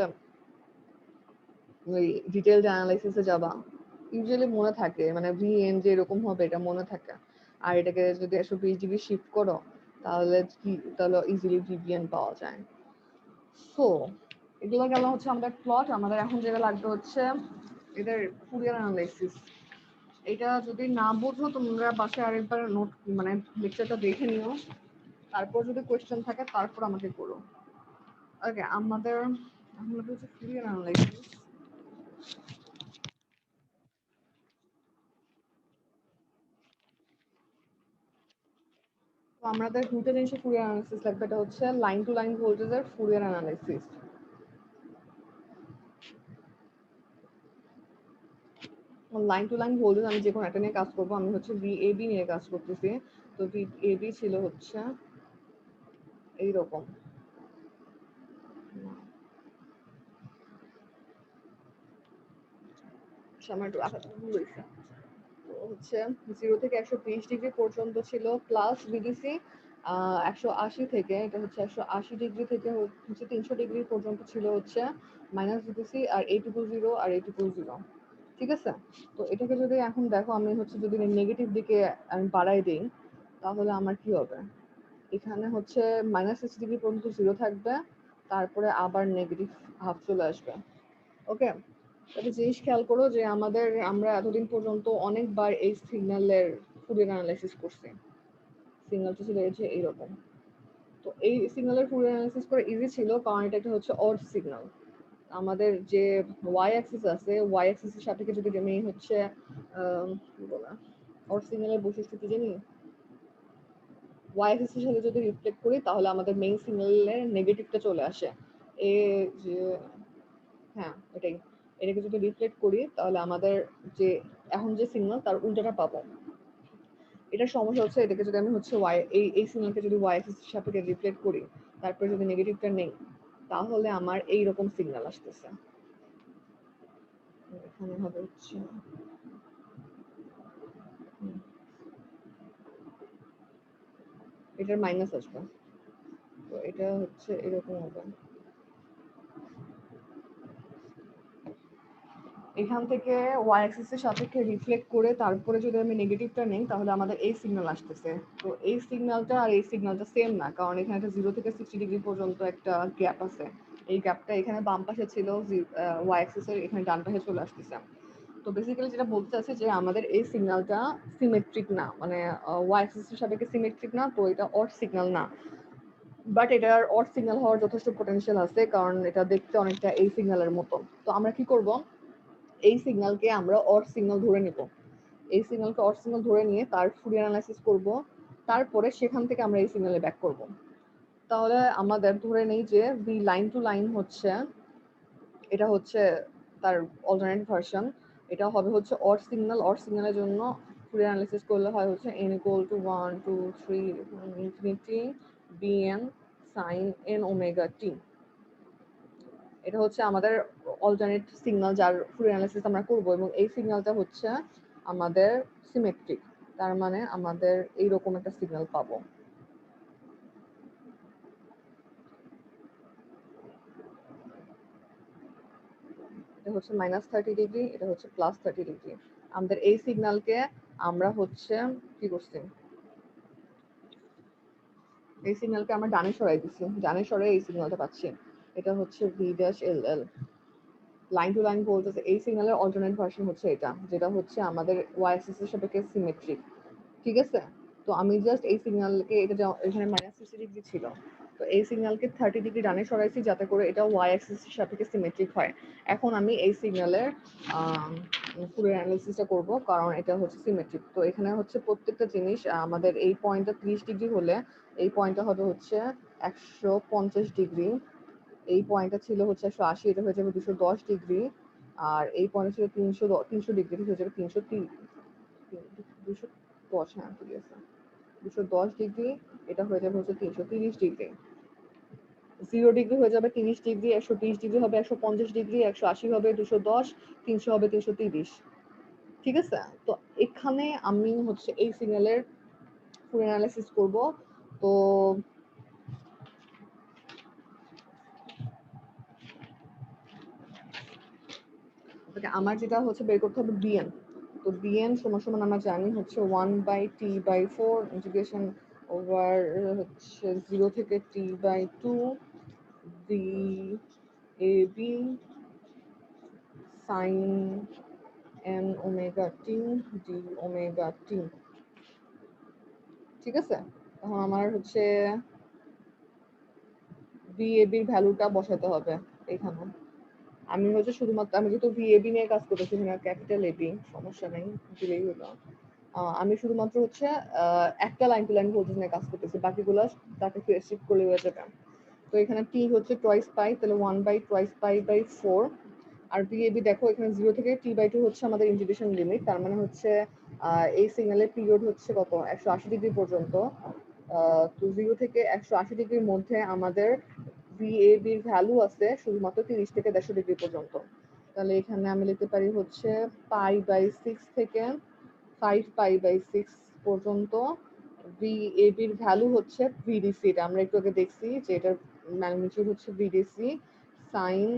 Speaker 1: ওই ডিটেইলড অ্যানালাইসিসে যাবা, ইউজুয়ালি মনে থাকে, মানে ভিএন যে এরকম হবে এটা মনে থাকে। আর এটাকে যদি 120 ডিগ্রি শিফট করো তাহলে কি, তাহলে ইজিলি ভিভিএন পাওয়া যায়। সো এগুলো গেল হচ্ছে আমাদের প্লট। আমাদের এখন যেটা লাগবে হচ্ছে এদের ফুরিয়ার অ্যানালাইসিস। এটা যদি না বোঝো তোমরা বাসায় আরেকবার নোট মানে লেকচারটা দেখে নিও, তারপর যদি কোয়েশ্চেন থাকে তারপর আমাকে করো। ওকে, আমাদের হচ্ছে ফুরিয়ার অ্যানালাইসিস। তো আমাদের দুটো জিনিসের ফুরিয়ার অ্যানালাইসিস লাগবে, এটা হচ্ছে লাইন টু লাইন ভোল্টেজের Fourier analysis. Line to line voltage আমি যে কোনো একটা নিয়ে কাজ করবো, আমি হচ্ছে ভিএবি নিয়ে কাজ করতেছি। তো ভিএবি ছিল হচ্ছে এইরকম, আমার একটু আঘাত ভুল হয়েছে। তো হচ্ছে 0 থেকে 120 ডিগ্রি পর্যন্ত ছিল প্লাস ভিডিসি, 180 থেকে এটা হচ্ছে 180 ডিগ্রি থেকে হচ্ছে 300 ডিগ্রি পর্যন্ত ছিল হচ্ছে মাইনাস ভিডিসি, আর এইটুকু জিরো আর এইটুকু জিরো। ঠিক আছে? তো এটাকে যদি এখন দেখো আমি হচ্ছে যদি নেগেটিভ দিকে আমি বাড়াই দেই, তাহলে আমার কি হবে? এখানে হচ্ছে -60° পর্যন্ত 0 থাকবে, তারপরে আবার নেগেটিভ হাফ চলে আসবে। ওকে? একটা জিনিস খেয়াল করো যে আমরা এতদিন পর্যন্ত অনেকবার এই সিগন্যালের ফুরিয়ার অ্যানালাইসিস করছি। সিগন্যালটা ছিল এই যে এইরকম। তো এই সিগন্যালের ফুরিয়ার অ্যানালাইসিস করা ইজি ছিল কারণ এটা একটা হচ্ছে অড সিগন্যাল। আমাদের যে ওয়াই অ্যাক্সিস আছে, ওয়াই অ্যাক্সিসের সাপেক্ষে যদি আমি হচ্ছে কি বলা, অড সিগন্যালের বৈশিষ্ট্য কি জানি, ওয়াই অ্যাক্সিসের সাথে যদি রিফ্লেক্ট করি তাহলে আমাদের মেইন সিগন্যালের নেগেটিভটা চলে আসে। এ যে হ্যাঁ এটাই, এটাকে যদি রিফ্লেক্ট করি তাহলে আমাদের যে এখন যে সিগন্যাল তার উল্টাটা পাবো। এটার সমস্যা হচ্ছে এটাকে যদি আমি হচ্ছে ওয়াই এই সিগন্যালকে যদি ওয়াই অ্যাক্সিসের সাপেক্ষে রিফ্লেক্ট করি, তারপরে যদি নেগেটিভটা নেই, তাহলে আমার এইরকম সিগন্যাল আসতেছে। এখানে হবে হচ্ছে এটার মাইনাস আসবে, তো এটা হচ্ছে এরকম হবে। এখান থেকে ওয়াই অ্যাক্সিসের সাপেক্ষে রিফ্লেক্ট করে তারপরে যদি আমি নেগেটিভটা নেই তাহলে আমাদের এই সিগন্যাল আসতেছে। তো এই সিগন্যালটা আর এই সিগন্যালটা সেম না, কারণ এখানে একটা 0 থেকে 60° পর্যন্ত একটা গ্যাপ আছে। এই গ্যাপটা এখানে বাম পাশে ছিল ওয়াই অ্যাক্সিসের, এখানে ডান পাশে চলে আসতেছে। তো বেসিক্যালি যেটা বলতে চাচ্ছি যে আমাদের এই সিগন্যালটা সিমেট্রিক না, মানে ওয়াই অ্যাক্সিসের সাপেক্ষে সিমেট্রিক না, তো এটা অড সিগন্যাল না। বাট এটার অড সিগন্যাল হওয়ার যথেষ্ট পটেনশিয়াল আছে, কারণ এটা দেখতে অনেকটা এই সিগন্যালের মতো। তো আমরা কি করব, এই সিগন্যালকে আমরা অড সিগন্যাল ধরে নিব। এই সিগন্যালকে অড সিগন্যাল ধরে নিয়ে তার ফুরিয়ার অ্যানালাইসিস করব, তারপরে সেখান থেকে আমরা এই সিগন্যালে ব্যাক করব। তাহলে আমাদের ধরে নেই যে ভি লাইন টু লাইন হচ্ছে, এটা হচ্ছে তার অল্টারনেট ভার্সন। এটা হবে হচ্ছে অড সিগন্যাল। অড সিগন্যালের জন্য ফুরিয়ার অ্যানালাইসিস করলে হয় হচ্ছে n = 1 2 3 infinity bn sin n omega t। এটা হচ্ছে আমাদের অল্টারনেট সিগন্যাল যার ফুরিয়ার অ্যানালাইসিস আমরা করব, এবং এই সিগন্যালটা হচ্ছে আমাদের সিমেট্রিক। তার মানে আমাদের এইরকম একটা সিগন্যাল পাবো। এটা হচ্ছে -30°, এটা হচ্ছে +30°। আমাদের এই সিগন্যালকে আমরা হচ্ছে কি করছি, এই সিগন্যালকে আমরা ডানে সরাই দিচ্ছি, ডানে সরাই এই সিগন্যালটা পাচ্ছি। এটা হচ্ছে v'(LL)। লাইন টু লাইন বলতেছে এই সিগন্যালের অল্টারনেট ভার্সন হচ্ছে এটা, যেটা হচ্ছে আমাদের ওয়াই অ্যাক্সিস এর সাপেক্ষে সিমেট্রিক। ঠিক আছে? তো আমি জাস্ট এই সিগন্যালকে, এটা এখানে -60° ছিল, তো এই সিগন্যালকে 30° ডানে সরাইছি যাতে করে এটা ওয়াই অ্যাক্সিস এর সাপেক্ষে সিমেট্রিক হয়। এখন আমি এই সিগন্যালের পুরো অ্যানালিসিসটা করব, কারণ এটা হচ্ছে সিমেট্রিক। তো এখানে হচ্ছে প্রত্যেকটা জিনিস আমাদের এই পয়েন্টটা 30° হলে এই পয়েন্টটা হবে হচ্ছে 150°। এই পয়েন্টটা ছিল হচ্ছে 180, এটা হয়ে যাবে 210°। আর এই পয়েন্ট ছিল 300°, হয়ে যাবে 210, হ্যাঁ ঠিক আছে, 210°। এটা হয়ে যাবে হচ্ছে 330°। 0° হয়ে যাবে 30°, 130° হবে 150°, 180 হবে 210, 300 হবে 330। ঠিক আছে? তো এখানে আমি হচ্ছে এই সিগন্যালের ফুল অ্যানালাইসিস করব। তো আমার যেটা হচ্ছে বের করতে হবে bn। তো bn সমান আমরা জানি হচ্ছে 1/t/4 ইন্টিগ্রেশন ওভার হচ্ছে 0 থেকে t/2 VAB sin n omega t d omega t। ঠিক আছে? এখন আমার হচ্ছে VAB এর ভ্যালুটা বসাতে হবে এখানে। আমি হচ্ছে শুধুমাত্র, আমি যেহেতু VAB নিয়ে কাজ করতেছি, এখানে ক্যাপিটাল AB, সমস্যা নেই, দিলেই হলো। আমি শুধুমাত্র হচ্ছে একটা লাইন টু লাইন ভোল্টেজ নিয়ে কাজ করতেছি, বাকিগুলো তাকে শিফট করলে হয়ে যাবে। তো এখানে t হচ্ছে টুয়াইস পাই, তাহলে 1/2π/4। আর VAB দেখো এখানে 0 থেকে t/2 হচ্ছে আমাদের ইন্টিগ্রেশন লিমিট, তার মানে হচ্ছে এই সিগন্যালের পিরিয়ড হচ্ছে কত, 180° পর্যন্ত। তো 0 থেকে 180°-র মধ্যে আমাদের VAB এর ভ্যালু আছে শুধুমাত্র 30 থেকে 150° পর্যন্ত। তাহলে এখানে আমি লিখতে পারি হচ্ছে π/6 থেকে 5π/6 পর্যন্ত VAB এর ভ্যালু হচ্ছে VDC। এটা আমরা একটু আগে দেখছি যে এটার ম্যাগনিটিউড হচ্ছে VDC sin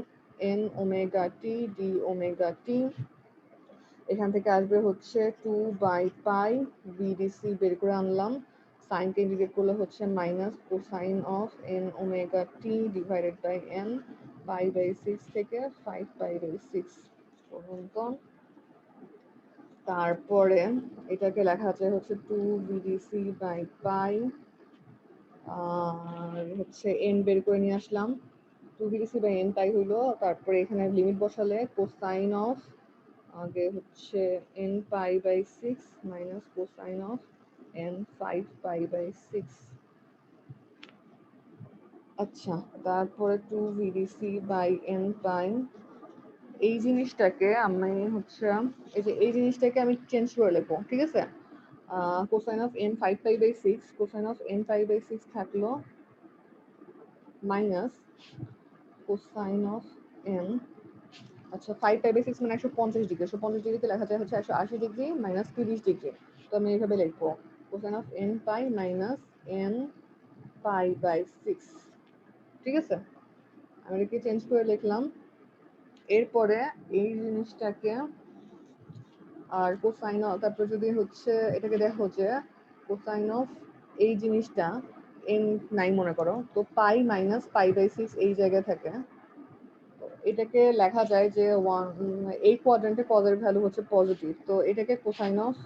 Speaker 1: n omega t d omega t এখান থেকে আসবে হচ্ছে 2/পাই বিডিসি বের করে আনলাম, সাইনকে ইন্টিগ্রেট করলে হচ্ছে minus cosine of n omega t divided by n π/6 থেকে 5π/6 পর্যন্ত। তারপরে এটাকে লেখা যায় হচ্ছে 2 BDC/পাই, আর হচ্ছে এন বের করে নিয়ে আসলাম, 2 BDC/n পাই হইলো। তারপরে এখানে লিমিট বসালে কোসাইন অফ আগে হচ্ছে n π/6 minus cosine of n 5π/6। আচ্ছা, তারপরে 2 BDC/n পাই, এই জিনিসটাকে আমি হচ্ছে এই জিনিসটাকে আমি চেঞ্জ করে লিখবো, ঠিক আছে। Cosine of n 5π/6, cosine of n π/6 থাকলো মাইনাস কোসাইন অফ n, আচ্ছা 5π/6 মানে 150 ডিগ্রি, 150 ডিগ্রিতে লেখা যায় হচ্ছে 180 ডিগ্রি মাইনাস 30 ডিগ্রি। তো আমি এইভাবে লিখবো cosine of n pi minus n π/6, ঠিক আছে। আমি এটাকে চেঞ্জ করে লিখলাম। এরপরে এই জিনিসটাকে আর কোসাইন অফ, তারপর যদি হচ্ছে এটাকে দেখো যে কোসাইন অফ এই জিনিসটা n নাই মনে করো, তো পাই মাইনাস π/6 এই জায়গায় থাকে। এটাকে লেখা যায় যে এই কোয়াড্রেন্টে কজ এর ভ্যালু হচ্ছে পজিটিভ, তো এটাকে কোসাইন অফ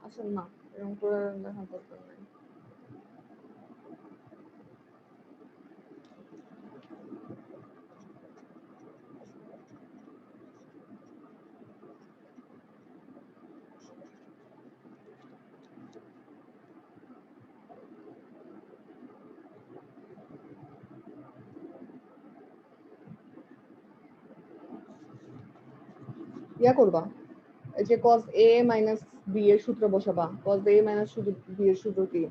Speaker 1: আসলে না এরকম করে লেখা দরকার নাই। ইয়া করবা, এই যে cos a মাইনাস b এর সূত্র বসাবা। cos a মাইনাস b এর সূত্র কি?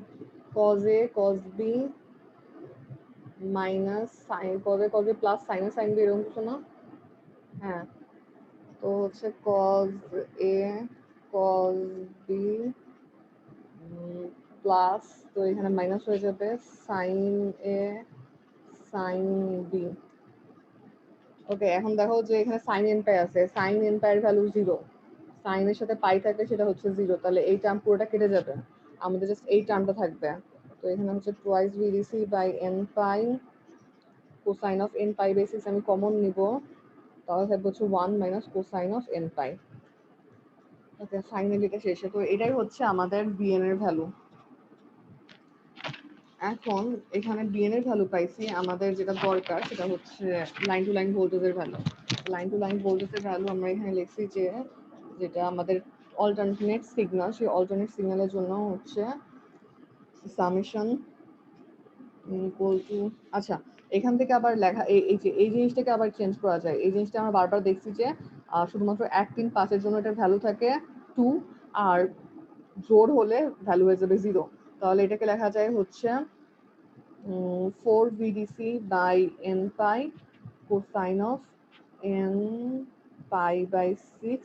Speaker 1: cos a cos b minus sine cos a plus sine sine b এরকম কিছু না? হ্যাঁ, তো হচ্ছে cos a cos b plus, তো এখানে মাইনাস হয়ে যাবে সাইন a সাইন b। ওকে, এখন দেখো যে এখানে সাইন n পাই আছে, সাইন n পাই এর ভ্যালু 0, সাইনের সাথে পাই থাকে সেটা হচ্ছে 0, তাহলে এই টার্ম পুরোটা কেটে যাবে, আমাদের জাস্ট এই টার্মটা থাকবে। তো এখানে হচ্ছে twice BDC/n pi, cosine of n π/6 আমি কমন নিব, তাহলে থাকবে হচ্ছে 1 minus cosine of n pi. Okay, finally এটা শেষে। তো এটাই হচ্ছে আমাদের bn এর ভ্যালু। এখন এখানে bn এর ভ্যালু পাইছি, আমাদের যেটা দরকার সেটা হচ্ছে লাইন টু লাইন ভোল্টেজের ভ্যালু। লাইন টু লাইন ভোল্টেজের ভ্যালু আমরা এখানে লিখছি যে যেটা আমাদের অল্টারনেট সিগন্যাল, সেই অল্টারনেট সিগন্যালের জন্য হচ্ছে সামেশন ইকুয়াল টু, আচ্ছা এখান থেকে আবার লেখা এই যে এই জিনিসটাকে আবার চেঞ্জ করা যায়। এই জিনিসটা আমরা বারবার দেখছি যে শুধুমাত্র 1 3 5 এর জন্য এটার ভ্যালু থাকে 2, আর জোড় হলে ভ্যালু হয়ে যাবে 0। তাহলে এটাকে লেখা যায় হচ্ছে 4 BDC/n pi cosine of n π/6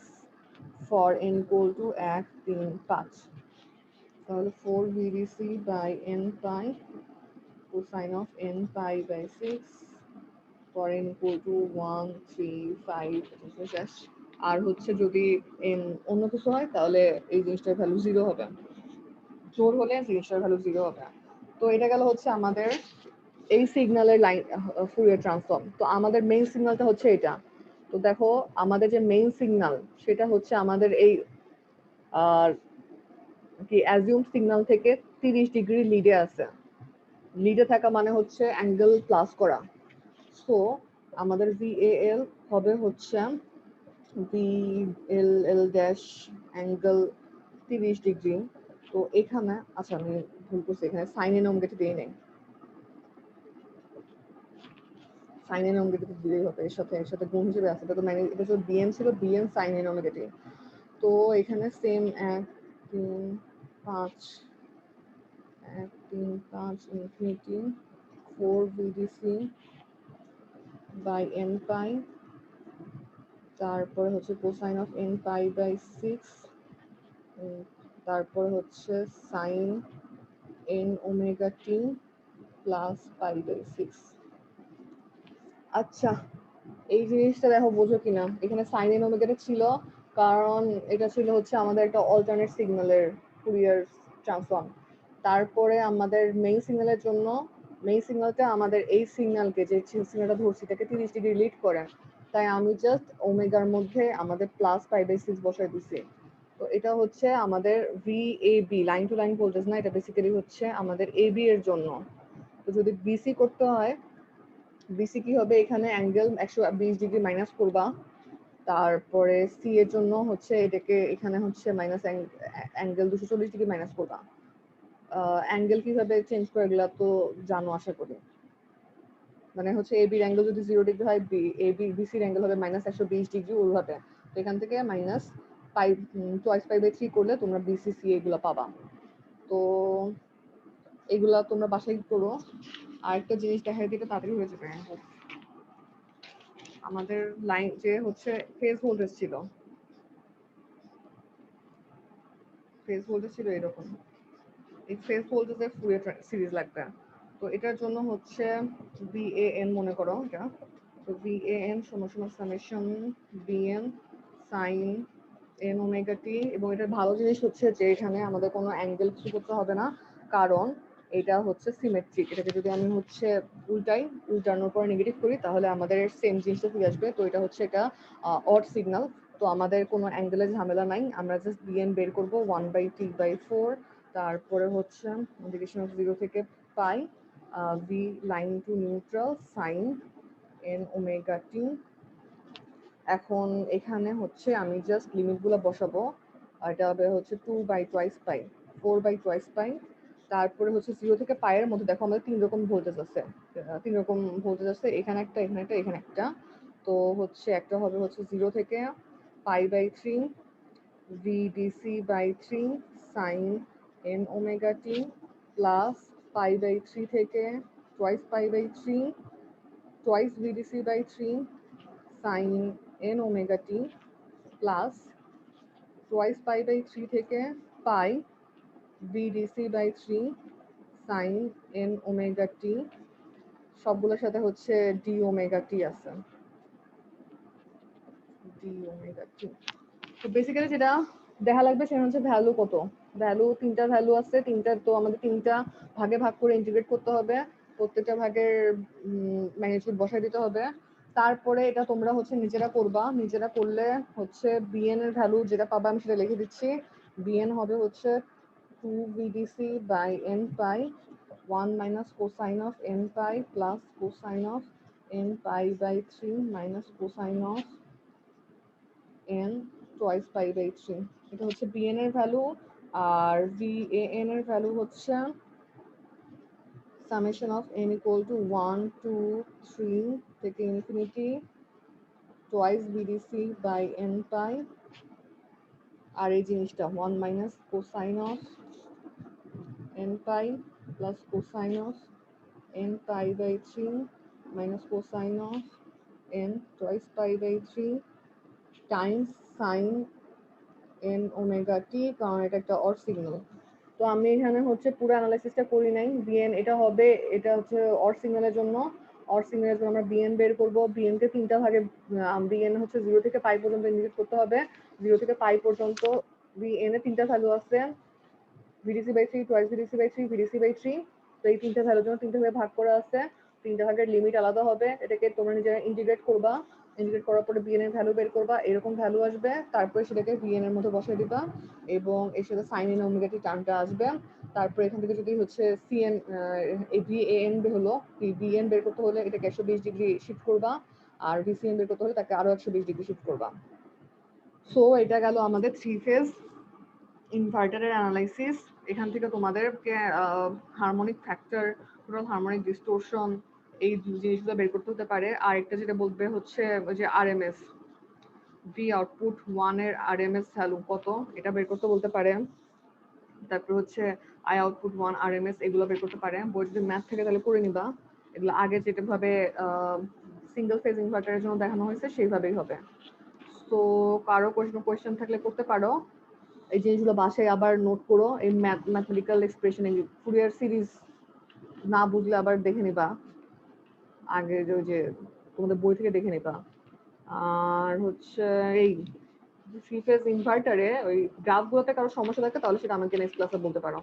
Speaker 1: for n equal to 1 3 5। তাহলে 4 BDC/n pi cosine of n π/6 for n equal to 1 3 5 শেষ। আর হচ্ছে যদি n অন্য কিছু হয় তাহলে এই জিনিসটার ভ্যালু 0 হবে, জোড় হলে জিনিসটার ভ্যালু 0 হবে। তো এটা গেল হচ্ছে আমাদের এই সিগন্যালের লাইন ফুরিয়ার ট্রান্সফর্ম। তো আমাদের মেইন সিগন্যালটা হচ্ছে এটা। তো দেখো আমাদের যে মেইন সিগন্যাল সেটা হচ্ছে আমাদের এই কি অ্যাজিউম সিগন্যাল থেকে 30 ডিগ্রি লিডে আছে। লিডে থাকা মানে হচ্ছে অ্যাঙ্গেল প্লাস করা। সো আমাদের VAL হবে হচ্ছে VLL ড্যাশ অ্যাঙ্গেল 30 ডিগ্রি। তো এখানে আচ্ছা আমি ভুল করছি, এখানে সাইন এন ওমেগা দিয়ে নেই, সাইন এন ওমেগা দিলেই হবে, এর সাথে গুণ হিসেবে আছে। তো মানে এটা তো বিএন ছিল, BN sine N omega T. তো এখানে same 1 3 5 1 3 5 infinity 4 BDC by n pi, তারপরে হচ্ছে কোসাইন অফ n π/6, তারপর হচ্ছে sine n omega T plus pi by 6। আচ্ছা, এই জিনিসটা দেখো বোঝো কিনা। এখানে সাইন এন ওমেগাটা ছিল কারণ এটা ছিল হচ্ছে আমাদের একটা অল্টারনেট সিগন্যালের ফুরিয়ার ট্রান্সফর্ম। তারপরে আমাদের মেইন সিগন্যালের জন্য মেইন সিগন্যালটা আমাদের এই সিগন্যালকে যে সিগন্যালটা ধরছি তাকে 30 ডিগ্রি লিড করে, তাই আমি জাস্ট ওমেগার মধ্যে আমাদের প্লাস পাই বাই 6 বসাই দিছি। তো এটা হচ্ছে আমাদের VAB line to line voltage না, এটা বেসিক্যালি হচ্ছে আমাদের এবি এর জন্য। তো যদি বিসি করতে হয়, বিসি কি হবে, এখানে অ্যাঙ্গেল 120 ডিগ্রি মাইনাস করবা। তারপরে সি এর জন্য হচ্ছে এটাকে এখানে হচ্ছে মাইনাস অ্যাঙ্গেল 240 ডিগ্রি মাইনাস করবা। অ্যাঙ্গেল কিভাবে চেঞ্জ করে গেলা তো জানো আশা করি। মানে হচ্ছে এবির অ্যাঙ্গেল যদি 0 ডিগ্রি হয়, বিসির অ্যাঙ্গেল হবে মাইনাস 120 ডিগ্রি ওইভাবে। তো এখান থেকে minus pi twice pi by 3 করলে তোমরা বিসিসি এগুলো পাবা। তো এগুলা তোমরা বাসায় করো। আরেকটা জিনিস দেখাই দিতে তাড়াতাড়ি হয়ে যাবে। আমাদের লাইন যে হচ্ছে ফেজ ভোল্টেজ ছিল, ফেজ ভোল্টেজ ছিল এরকম। এই ফেজ ভোল্টেজের ফুরিয়ার সিরিজ লাগবে। তো এটার জন্য হচ্ছে ভিএএন মনে করো এটা। তো ভিএএন সমান সমান summation BN sine N omega t. এবং এটার ভালো জিনিস হচ্ছে যে এখানে আমাদের কোনো অ্যাঙ্গেল কিছু করতে হবে না, কারণ এটা হচ্ছে সিমেট্রিক। এটাকে যদি আমি হচ্ছে উল্টানোর পর নেগেটিভ করি তাহলে আমাদের সেম জিনিসটা ফিরে আসবে। তো এটা হচ্ছে একটা অড সিগন্যাল। তো আমাদের কোনো অ্যাঙ্গেলের ঝামেলা নাই, আমরা জাস্ট বিএন বের করবো 1/t/4। তারপরে হচ্ছে ইন্টিগ্রেশন অফ 0 থেকে pi V line to neutral sine N omega t. এখন এখানে হচ্ছে আমি জাস্ট লিমিটগুলো বসাবো। এটা হবে হচ্ছে 2/2 পাই 4/2 পাই। তারপরে হচ্ছে 0 থেকে পাইয়ের মধ্যে দেখো আমাদের 3 রকম ভোল্টেজ আছে, 3 রকম ভোল্টেজ আছে, এখানে একটা এখানে একটা এখানে একটা। তো হচ্ছে একটা হবে হচ্ছে 0 থেকে পাই/3 VDC/3 সাইন এন ওমেগা টি প্লাস পাই/3 থেকে টোয়াইস পাই/3 twice VDC/3 sine N omega টি প্লাস টোয়াইস পাই/3 থেকে pi VDC/3 sine N omega t. সবগুলোর সাথে হচ্ছে ডি ওমেগা টি আছে, ডি ওমেগা টি। তো বেসিক্যালি যেটা দেখা লাগবে সেটা হচ্ছে ভ্যালু কত। ভ্যালু তিনটা ভ্যালু আছে, তিনটা তো আমাদের তিনটা ভাগে ভাগ করে ইন্টিগ্রেট করতে হবে। প্রত্যেকটা ভাগের ম্যাগনিটিউড বসাই দিতে হবে। তারপরে এটা তোমরা হচ্ছে নিজেরা করবা। নিজেরা করলে হচ্ছে বিএন এর ভ্যালু যেটা পাবা আমি সেটা লিখে দিচ্ছি। বিএন হবে হচ্ছে 2 VDC/n pi 1 minus cosine of n pi plus cosine of n pi/3 minus cosine of n twice pi/3। এটা হচ্ছে bn এর ভ্যালু। আর van এর ভ্যালু হচ্ছে summation of n equal to 1 2 3 থেকে infinity twice VDC/n pi। আর এই জিনিসটা 1 minus cosine of n pi plus cosine of n pi/3 minus cosine of n twice pi/3 times sin n omega t, কারণ এটা একটা অড সিগন্যাল। তো আমি এখানে হচ্ছে পুরো অ্যানালাইসিসটা করি নাই। বিএন এটা হবে, এটা হচ্ছে অড সিগন্যালের জন্য। অড সিগন্যালের জন্য আমরা বিএন বের করব। বিএন কে তিনটা ভাগে, বিএন হচ্ছে 0 থেকে পাই পর্যন্ত ইন্ডিকেট করতে হবে। 0 থেকে পাই পর্যন্ত বিএন এর তিনটা ভ্যালু আছে, VDC/3 twice VDC/3 VDC/3। তো এই তিনটা ভ্যালুর জন্য তিনটা ভাগে ভাগ করা আছে, তিনটা ভাগের লিমিট আলাদা হবে। এটাকে তোমরা নিজেরা ইন্টিগ্রেট করবা। ইন্টিগ্রেট করার পরে বিএন এর ভ্যালু বের করবা, এরকম ভ্যালু আসবে। তারপরে সেটাকে বিএন এর মধ্যে বসিয়ে দিবা এবং এর সাথে সাইন এন ওমেগা টি টার্মটা আসবে। তারপরে এখান থেকে যদি হচ্ছে সিএন ভিএএন হলো, বিএন বের করতে হলে এটাকে 120 ডিগ্রি শিফট করবা, আর ভিসিএন বের করতে হলে তাকে আরো 120 ডিগ্রি শিফট করবা। সো এটা গেল আমাদের 3 ফেজ ইনভার্টারের অ্যানালাইসিস। এখান থেকে তোমাদেরকে হারমোনিক ফ্যাক্টর, টোটাল হারমোনিক ডিস্টোরশন, এই জিনিসগুলো বের করতে হতে পারে। আর একটা যেটা বলবে হচ্ছে যে আরএমএস, ভি আউটপুট 1 এর আরএমএস ভ্যালু কত, এটা বের করতে বলতে পারে। তারপর হচ্ছে আই আউটপুট 1 আরএমএস, এগুলো বের করতে পারে। বই যদি ম্যাথ থেকে তাহলে করে নিবা। এগুলো আগে যেটা ভাবে সিঙ্গেল ফেজ ইনভার্টারের জন্য দেখানো হয়েছে সেইভাবেই হবে। তো কারো কোয়েশ্চেন থাকলে করতে পারো। এই জিনিসগুলো বাসায় আবার নোট করো। এই ম্যাথমেটিক্যাল এক্সপ্রেশন, ফুরিয়ার সিরিজ না বুঝলে আবার দেখে নিবা আগে যে তোমাদের বই থেকে দেখে নিবা। আর হচ্ছে এই থ্রি ফেজ ইনভার্টারে ওই গ্রাফগুলোতে কারো সমস্যা থাকে তাহলে সেটা আমাকে নেক্সট ক্লাসে বলতে পারো।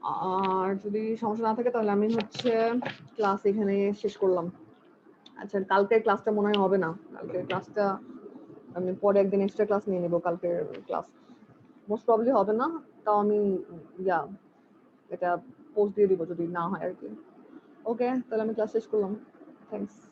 Speaker 1: আর যদি সমস্যা না থাকে তাহলে আমি হচ্ছে ক্লাস এখানে শেষ করলাম। আচ্ছা, কালকের ক্লাসটা মনে হয় হবে না। কালকের ক্লাসটা আমি পরে একদিন এক্সট্রা ক্লাস নিয়ে নেবো। কালকের ক্লাস মোস্ট প্রবাবলি হবে না, তাও আমি ইয়া এটা পোস্ট দিয়ে দিব যদি না হয় আর কি। ওকে, তাহলে আমি ক্লাস শেষ করলাম। থ্যাংকস।